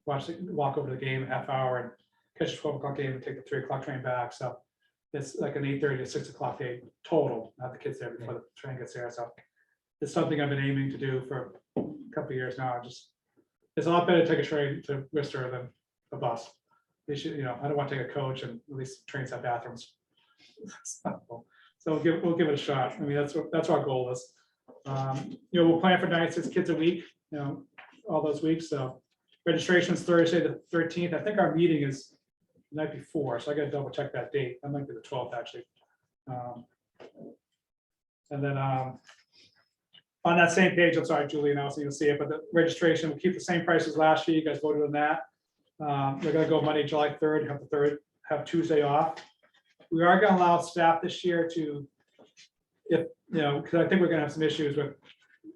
walk over to the game a half hour and catch a 12 o'clock game and take the 3 o'clock train back. So it's like an 8:30 to 6 o'clock day total, have the kids there before the train gets there. So it's something I've been aiming to do for a couple of years now. It's a lot better to take a train to Worcester than a bus. They should, I don't want to take a coach, and at least trains have bathrooms. So we'll give it a shot. I mean, that's our goal is. We'll plan for 96 kids a week, all those weeks. So registration's Thursday the 13th. I think our meeting is the night before, so I got to double check that date. That might be the 12th actually. And then on that same page, I'm sorry, Julie, now so you'll see it, but the registration will keep the same price as last year. You guys voted on that. We're gonna go Monday, July 3rd, have Tuesday off. We are gonna allow staff this year to, because I think we're gonna have some issues with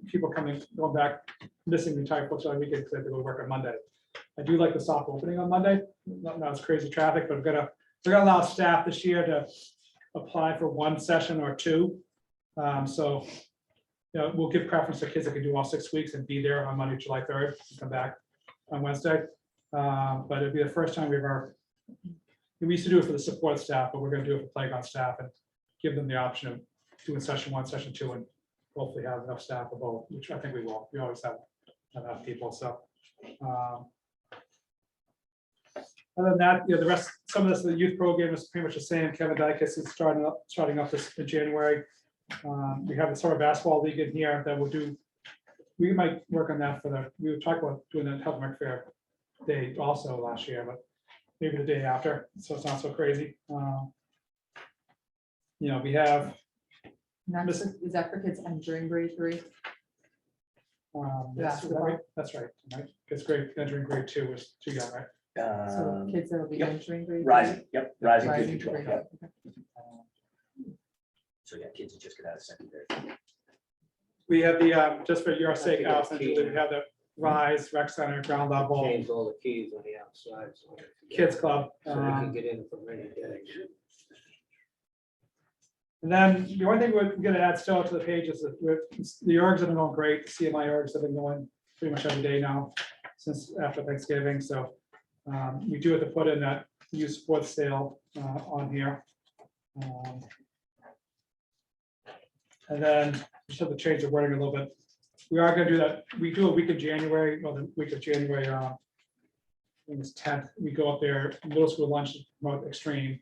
people going back, missing the entire 4th of July weekend because they have to go to work on Monday. I do like the soft opening on Monday, not as crazy traffic, but we're gonna allow staff this year to apply for 1 session or 2. So we'll give preference to kids that can do all 6 weeks and be there on Monday, July 3rd, and come back on Wednesday. But it'll be the first time we used to do it for the support staff, but we're gonna do it for playground staff and give them the option of doing session 1, session 2, and hopefully have enough staff for both, which I think we will. We always have enough people, so. Other than that, the rest, some of this, the youth program is pretty much the same. Kevin Dykes is starting up this in January. We have the summer basketball league in here that we'll do. We might work on that we would talk about doing that Health Rec Fair day also last year, but maybe the day after, so it's not so crazy. We have, Is that for kids entering grade 3? that's right, because entering grade 2 was too young, right? So kids that will be Yep. entering grade 3? Rising, yep, rising. Rising through to 12, grade yep. 3, okay. So yeah, kids who just get out of secondary. We have the, just for your sake, Allison, Julie, we have the Rise Rec Center, ground level, Change all the keys on the outside. So kids club. so they can get in from any day. And then the only thing we're gonna add still to the page is that the orgs have been going great. CMI orgs have been going pretty much every day now since after Thanksgiving. So we do have to put in that youth sports sale on here. And then just have to change the wording a little bit. We are gonna do that. We do a week in January, the week of January, I think it's 10th. We go up there, middle school lunch to promote Extreme.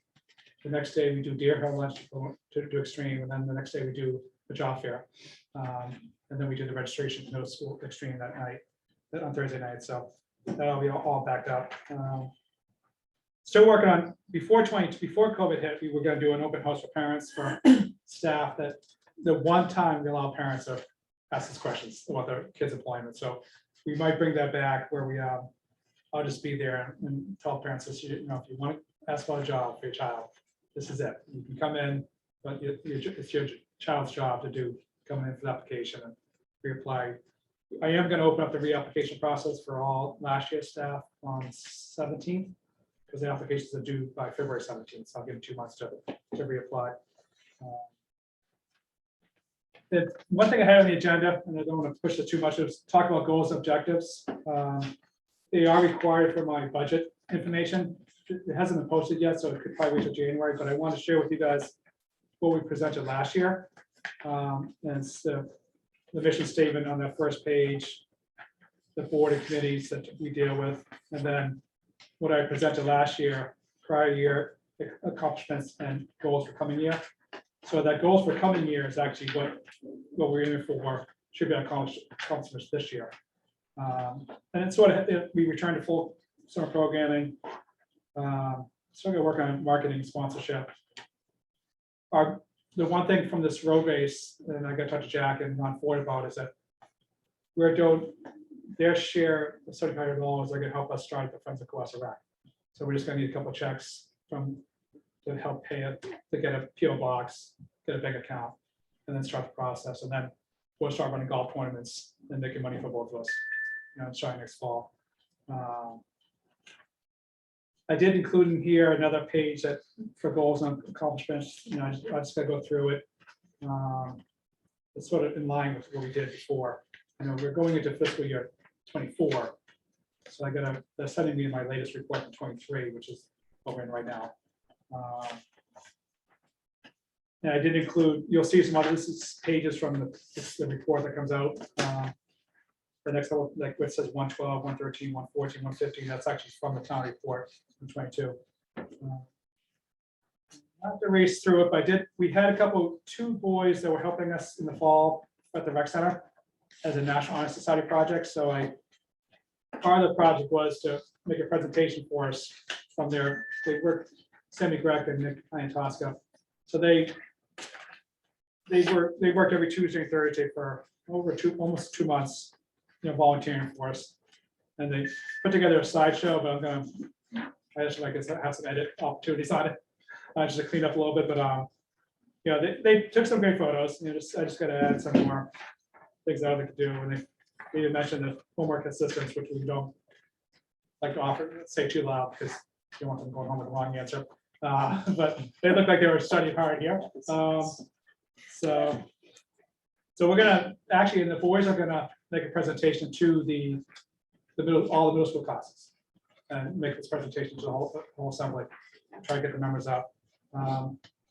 The next day we do Deer Hill lunch to do Extreme, and then the next day we do the job fair. And then we do the registration for middle school Extreme that night, on Thursday night. So that'll be all backed up. Still working on, before COVID hit, we were gonna do an open house for parents, for staff that the one time we allow parents to ask us questions about their kids' employment. So we might bring that back where we, I'll just be there and tell parents this, you know, if you want to ask about a job for your child, this is it. You can come in, but it's your child's job to do, come in for the application and reapply. I am going to open up the reapplication process for all last year's staff on 17th, because the applications are due by February 17th, so I'll give them 2 months to reapply. One thing I had on the agenda, and I don't want to push it too much, is talk about goals and objectives. They are required for my budget information. It hasn't been posted yet, so it could probably wait till January, but I want to share with you guys what we presented last year. And it's the mission statement on that first page, the board and committees that we deal with, and then what I presented last year, prior year accomplishments and goals for coming year. So that goals for coming year is actually what we're aiming for, should be accomplishments this year. And it's sort of, we return to full summer programming. So I'm gonna work on marketing and sponsorship. The one thing from this road race, and I got to talk to Jack and Ron Ford about, is that we're doing their share of $700 are gonna help us start the Friends of Cohasset Rec. So we're just gonna need a couple of checks to help pay it, to get a PO box, get a bank account, and then start the process. And then we'll start running golf tournaments and making money for both of us, you know, starting next fall. I did include in here another page that for goals and accomplishments, you know, I just gotta go through it. It's sort of in line with what we did before. You know, we're going into fiscal year 24. So they're sending me my latest report for 23, which is what we're in right now. And I did include, you'll see some other pages from the report that comes out. The next couple, like what says 112, 113, 114, 115, that's actually from the town report from 22. I have to race through it, but we had two boys that were helping us in the fall at the rec center as a National Honor Society project. So part of the project was to make a presentation for us from they worked, Sammy Greck and Nick Iantosca. So they worked every Tuesday and Thursday for almost 2 months, you know, volunteering for us. And they put together a slideshow, but I just like to have some edit opportunities on it, just to clean up a little bit. But you know, they took some great photos. You know, I just got to add some more things that I could do. And they mentioned the homework assistance, which we don't like to say too loud because you want them going home with the wrong answer. But they look like they were studying hard here. So we're gonna actually, and the boys are gonna make a presentation to all the middle school classes and make this presentation to the whole assembly. Try to get the numbers up.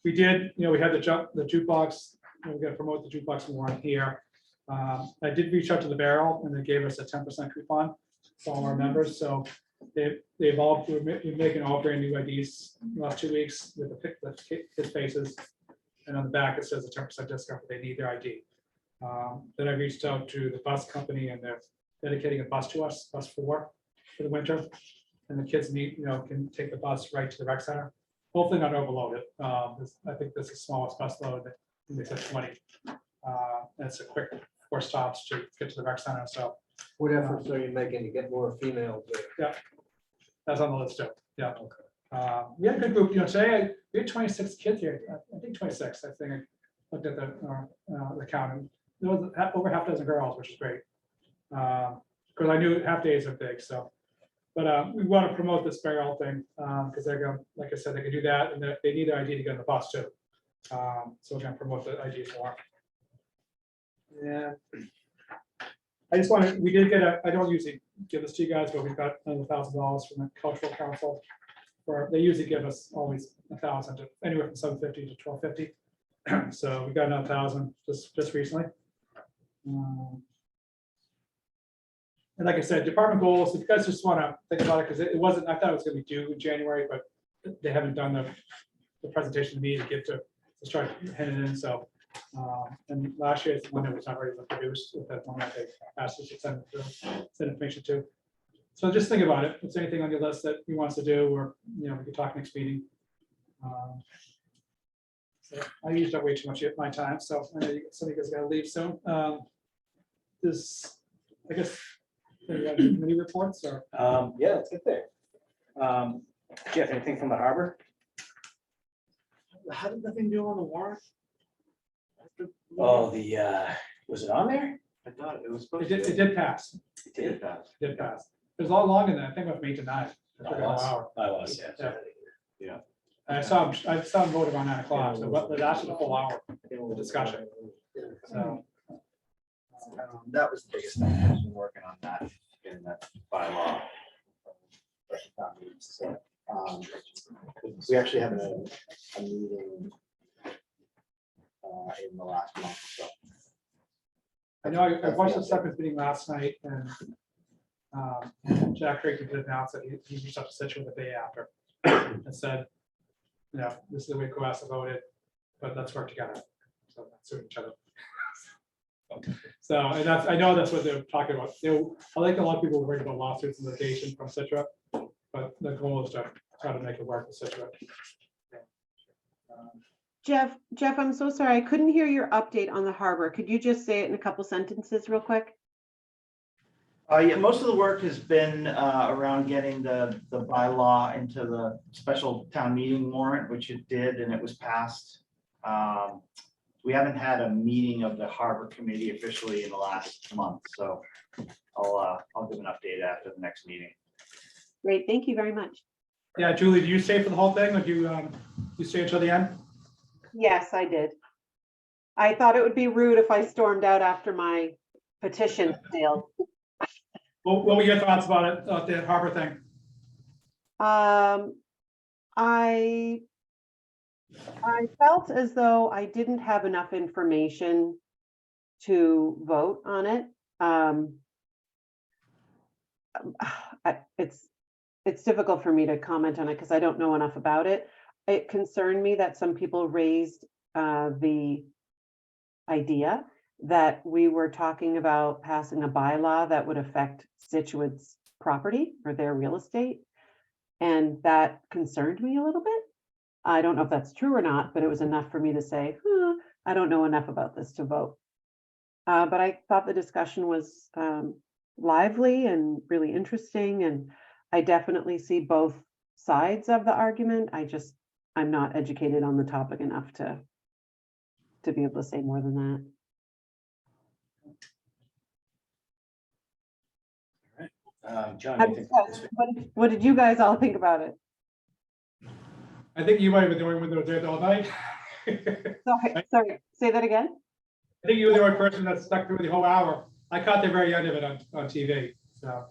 We did, you know, we had the jukebox. We're gonna promote the jukebox more here. I did reach out to the Barrel and they gave us a 10% coupon for all our members. So we're making all brand new IDs in the last 2 weeks with the kids' faces. And on the back, it says a 10% discount if they need their ID. Then I reached out to the bus company and they're dedicating a bus to us, bus 4 for the winter. And the kids can take the bus right to the rec center. Hopefully not overloaded. I think this is the smallest bus load. They said 20. And it's a quick 4 stops to get to the rec center. So What efforts are you making to get more females there? that's on the list too. Yeah. We had a good group, you know, today we had 26 kids here. I think 26, I think I looked at the count. There was over half a dozen girls, which is great. Because I knew half days are big, so. But we want to promote this Barrel thing because they're going, like I said, they can do that and they need their ID to get on the bus too. So we're going to promote the IDs more. Yeah. I just wanted, we did get I don't usually give this to you guys, but we've got another $1,000 from the Cultural Council. They usually give us always 1,000 to anywhere from 750 to 1,250. So we got another 1,000 just recently. And like I said, department goals, if you guys just want to think about it, because it wasn't, I thought it was going to be due in January, but they haven't done the presentation to me to get to start heading in. So, and last year it's the one that was not ready to produce with that one that they asked us to send information to. So just think about it. If there's anything on your list that you want us to do, or, you know, we could talk next meeting. So I used up way too much of my time, so I know some of you guys gotta leave soon. This, I guess, any committee reports or? Yeah, let's get there. Jeff, anything from the harbor? How did nothing do on the warrant? Oh, was it on there? I thought it was It supposed to. did, it did pass, It did. pass. it did pass. It was a lot longer than, I think it was 8 to 9. It took I a whole was, hour. yeah. Yeah. And I saw him vote around 9 o'clock, so it lasted a full hour, the discussion. So. That was the biggest thing, I've been working on that in that bylaw. So, we actually have a meeting in the last month, so. I know I watched the seventh meeting last night and Jack Creighton did announce that he reached out to Situate the day after and said, you know, this is the way Cohasset voted, but let's work together. So let's sue each other. So, and that's, I know that's what they're talking about. I think a lot of people worried about lawsuits and litigation from Situate, but the goal is to try to make it work with Situate. Jeff, I'm so sorry. I couldn't hear your update on the harbor. Could you just say it in a couple sentences real quick? Yeah, most of the work has been around getting the bylaw into the special town meeting warrant, which it did, and it was passed. We haven't had a meeting of the harbor committee officially in the last month, so I'll give an update after the next meeting. Great, thank you very much. Yeah, Julie, do you stay for the whole thing? Or do you stay until the end? Yes, I did. I thought it would be rude if I stormed out after my petition failed. What were your thoughts about it, the harbor thing? I felt as though I didn't have enough information to vote on it. It's difficult for me to comment on it because I don't know enough about it. It concerned me that some people raised the idea that we were talking about passing a bylaw that would affect Situate's property or their real estate. And that concerned me a little bit. I don't know if that's true or not, but it was enough for me to say, I don't know enough about this to vote. But I thought the discussion was lively and really interesting. And I definitely see both sides of the argument. I'm not educated on the topic enough to be able to say more than that. John, anything? What did you guys all think about it? I think you might have been the only one that was there all night. Sorry, say that again? I think you were the only person that stuck through the whole hour. I caught the very end of it on TV, so.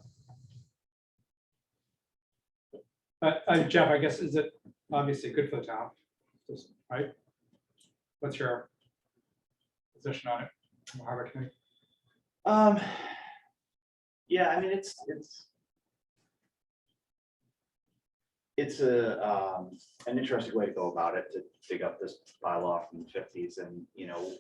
But Jeff, I guess, is it obviously good for the town, right? What's your position on it? Harbor Committee? Yeah, I mean, it's an interesting way to go about it, to dig up this bylaw from the 50s. And, you know,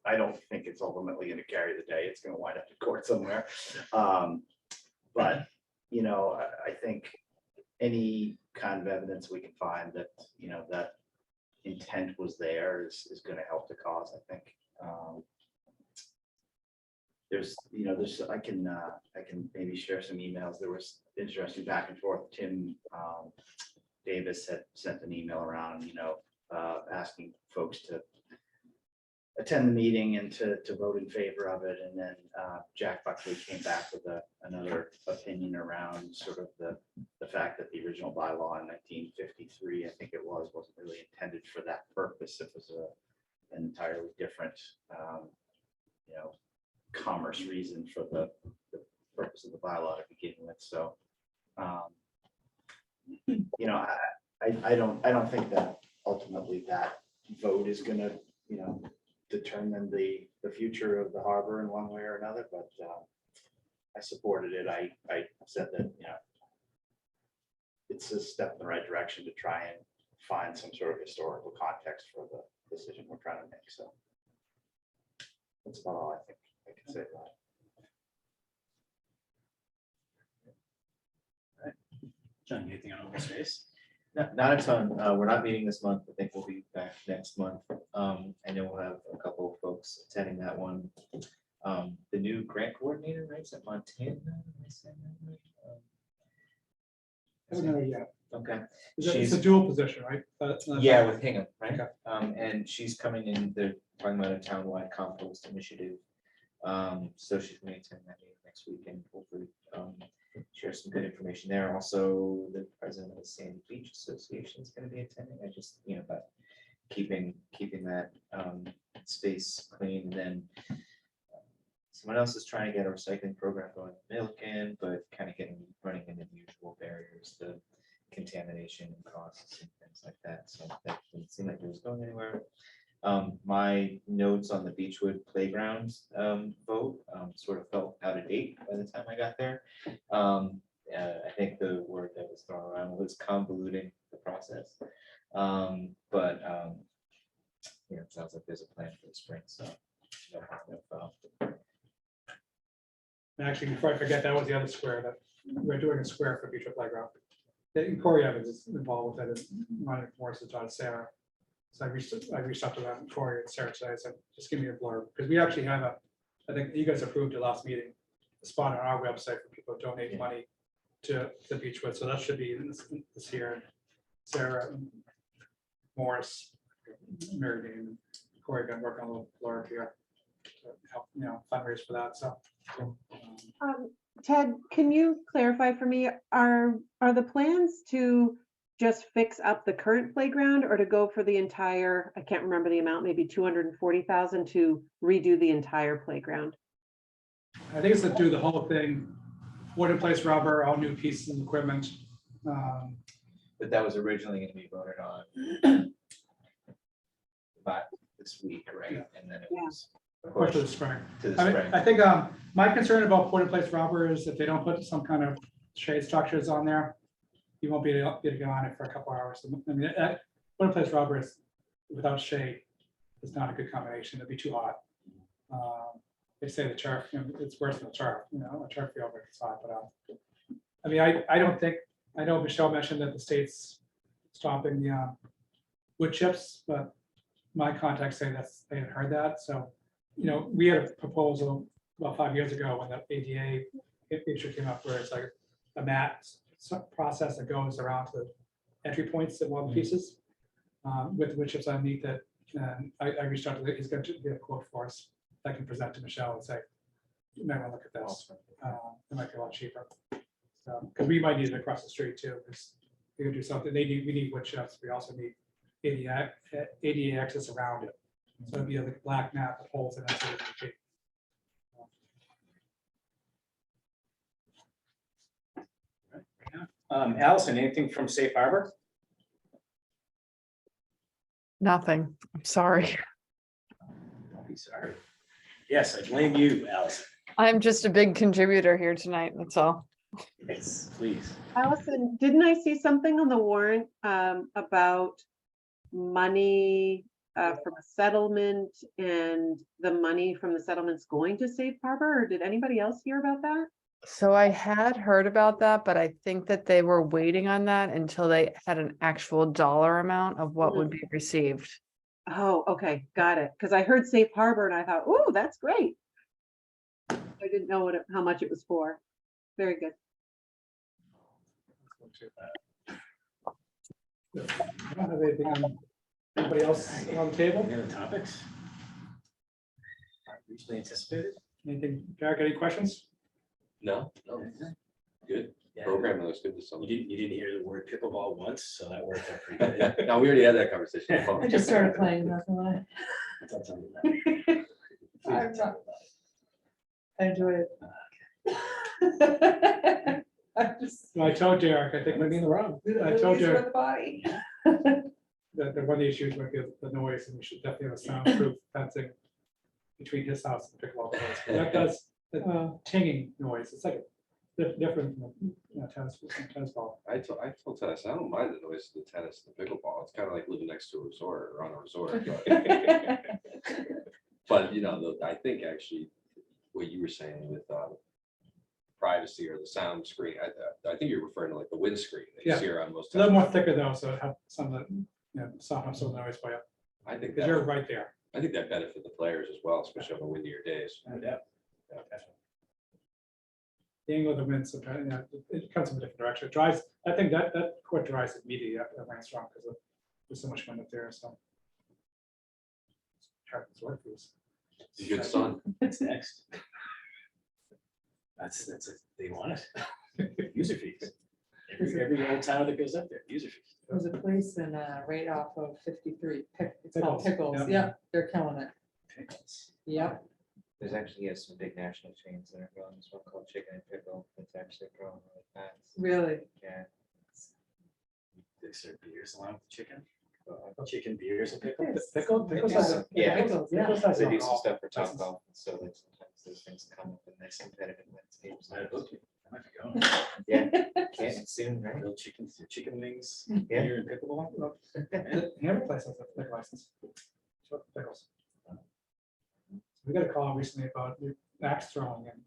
I don't think it's ultimately going to carry the day. It's going to wind up in court somewhere. But, you know, I think any kind of evidence we can find that, you know, that intent was there is going to help the cause, I think. I can maybe share some emails. There was interesting back and forth. Tim Davis had sent an email around, you know, asking folks to attend the meeting and to vote in favor of it. And then Jack Buckley came back with another opinion around sort of the fact that the original bylaw in 1953, I think it wasn't really intended for that purpose. It was an entirely different, you know, commerce reason for the purpose of the bylaw to begin with. So, you know, I don't think that ultimately that vote is going to, you know, determine the future of the harbor in one way or another. But I supported it. I said that, you know, it's a step in the right direction to try and find some sort of historical context for the decision we're trying to make. So that's about all I think I can say about it. John, anything on open space? Not a ton. We're not meeting this month. I think we'll be back next month. I know we'll have a couple of folks attending that one. The new grant coordinator, right, is at Montana? Am I saying that right? Oh, no, yeah. Okay. It's a She's- dual position, right? Yeah, with Hingham, right? Okay. And she's coming in, they're talking about a townwide compost initiative. So she's gonna attend that meeting next week and hopefully share some good information there. Also, the president of the Sandy Beach Association is gonna be attending. I just, but keeping that space clean. And then someone else is trying to get a recycling program going in Milliken, but kind of running into the usual barriers, the contamination and costs and things like that. So that didn't seem like it was going anywhere. My notes on the Beechwood Playground vote sort of felt out of date by the time I got there. I think the word that was thrown around was convoluting the process. But it sounds like there's a plan for the spring, so. Actually, before I forget, that was the other square that we're doing a square for Beechwood Playground. Corey Evans is involved with it, and Monica Morris is on Sarah. So I reached out to them, Corey and Sarah today. I said, just give me a blurb, because we actually have I think you guys approved the last meeting, a spot on our website for people to donate money to Beechwood. So that should be this year. Sarah Morris, Mary Dean, Corey been working on a little blurb here to help, fundraise for that. So. Ted, can you clarify for me, are the plans to just fix up the current playground or to go for the entire, I can't remember the amount, maybe 240,000 to redo the entire playground? I think it's to do the whole thing, wood in place rubber, all new pieces of equipment. But that was originally going to be voted on this week, right? Yeah. And then it Yeah. was Push to the pushed spring. to the I mean, spring. I think my concern about put in place rubber is if they don't put some kind of shade structures on there, you won't be able to go on it for a couple hours. I mean, put in place rubber is without shade is not a good combination. It'd be too hot. They say the turf, it's worse than the turf, a turf field gets hot, but I mean, I don't think, I know Michelle mentioned that the state's stopping the wood chips, but my contacts say they had heard that. So, we had a proposal about 5 years ago when the ADA issue came up where it's like a mat process that goes around to the entry points of one pieces with wood chips underneath it. And I reached out to, he's going to get a quote for us. I can present to Michelle and say, you might want to look at this. It might be a lot cheaper. So, because we might need it across the street too, because we could do something. We need wood chips. We also need ADA access around it. So it'd be a black mat with holes in it. So it can Allison, anything from Safe Harbor? Nothing. I'm sorry. Don't be sorry. Yes, I blame you, Allison. I'm just a big contributor here tonight. That's all. Yes, please. Allison, didn't I see something on the warrant about money from a settlement and the money from the settlements going to Safe Harbor? Or did anybody else hear about that? So I had heard about that, but I think that they were waiting on that until they had an actual dollar amount of what would be received. Oh, okay, got it. Because I heard Safe Harbor and I thought, oh, that's great. I didn't know how much it was for. Very good. I don't have anything on, anybody else on the table? Any other topics? Recently anticipated? Anything, Derek, any questions? No, good. Yeah. Programming looks good this summer. You didn't hear the word pickleball once, so that worked out pretty good. No, we already had that conversation. I just started playing, not gonna lie. Don't tell me that. I'm not- I enjoy it. I just. So I told Derek, I think maybe in the wrong. I told Release Derek for the body. that one of the issues might be the noise, and we should definitely have a soundproof fencing between his house and the pickleball courts. That does, the tinging noise, it's like different from tennis ball. I told Tennis, I don't mind the noise of the tennis and the pickleball. It's kind of like living next to a resort or on a resort. But I think actually what you were saying with privacy or the sound screen. I think you're referring to like the windscreen that you Yeah. see around most. It's a little more thicker though, so it helps some of the, soften up some of the noise for you, I think because you're that, right there. I think that benefit the players as well, especially on the windier days. Yeah. The angle of the wind, so, it comes from a different direction. It drives, I think that court drives immediately at Landstrong because there's so much wind up there, so. Traffic's work for us. Good sun. That's next. They want it. User fees. Every old town that goes up there, user fees. There's a place in, right off of 53, it's called Pickles, Pickles, yeah. yeah, they're killing it, yep. There's actually, yes, some big national chains that are growing, this one called Chicken and Pickle, that's actually growing really fast. Really, Yeah. They serve beers along with the chicken. Well, Chicken beers and pickle. Yes. Pickles Pickles, has a- yeah. Pickles, yeah. Pickles has They do some alcohol. stuff for License. Topgolf, so like sometimes those things come up in nice competitive landscapes. I might be going. Yeah, can soon, right? Grilled chicken wings, Yeah. beer and pickleball. Hammer place has a liquor license. Sure, Pickles. We got a call recently about the axe throwing and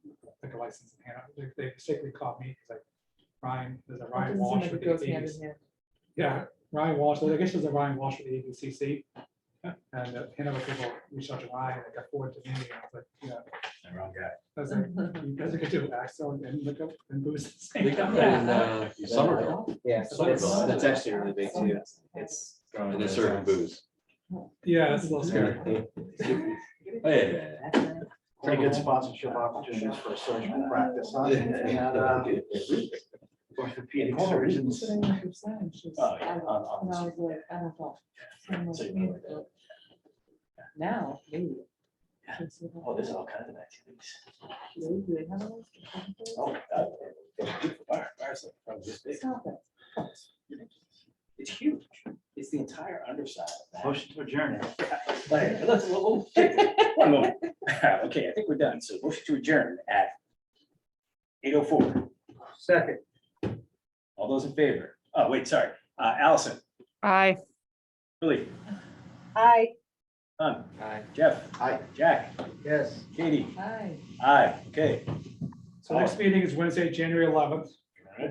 liquor license in Hanover. They particularly called me because there's a It Ryan doesn't seem Walsh like with it the goes hand ABC. in hand. Yeah, Ryan Walsh, I guess there's a Ryan Walsh with the ABCC. And Hanover people reached out to Ryan, they got forward to me, and I was like, yeah, The wrong guy. I was like, you guys are gonna do axe throwing and liquor and booze. They got that that in Somerville, Yeah, Somerville. that's actually really big too. It's growing. and they're really serving fast. booze. Yeah, it's a little scary. Hey. Pretty good sponsorship opportunities for surgical practice, huh? And, orthopedic surgeons. Sitting with her son, she's- Oh, yeah, I on- was- and I on- was like, I don't know. I'm like, So you know, like that. Now, maybe. Yeah. Oh, there's all kinds of activities. Do they have those? Oh, God. Beautiful bar. Bar's like probably this big. Stop it. It's huge. It's the entire underside of that. Motion to adjourn. Right, let's, one moment. Okay, I think we're done. So motion to adjourn at 8:04. Second, All those in favor? Oh, wait, sorry. Allison, Aye. Billy, Aye. Don, Hi. Jeff, Aye. Jack, yes. Katie. Hi. Aye, okay. So next meeting is Wednesday, January 11th.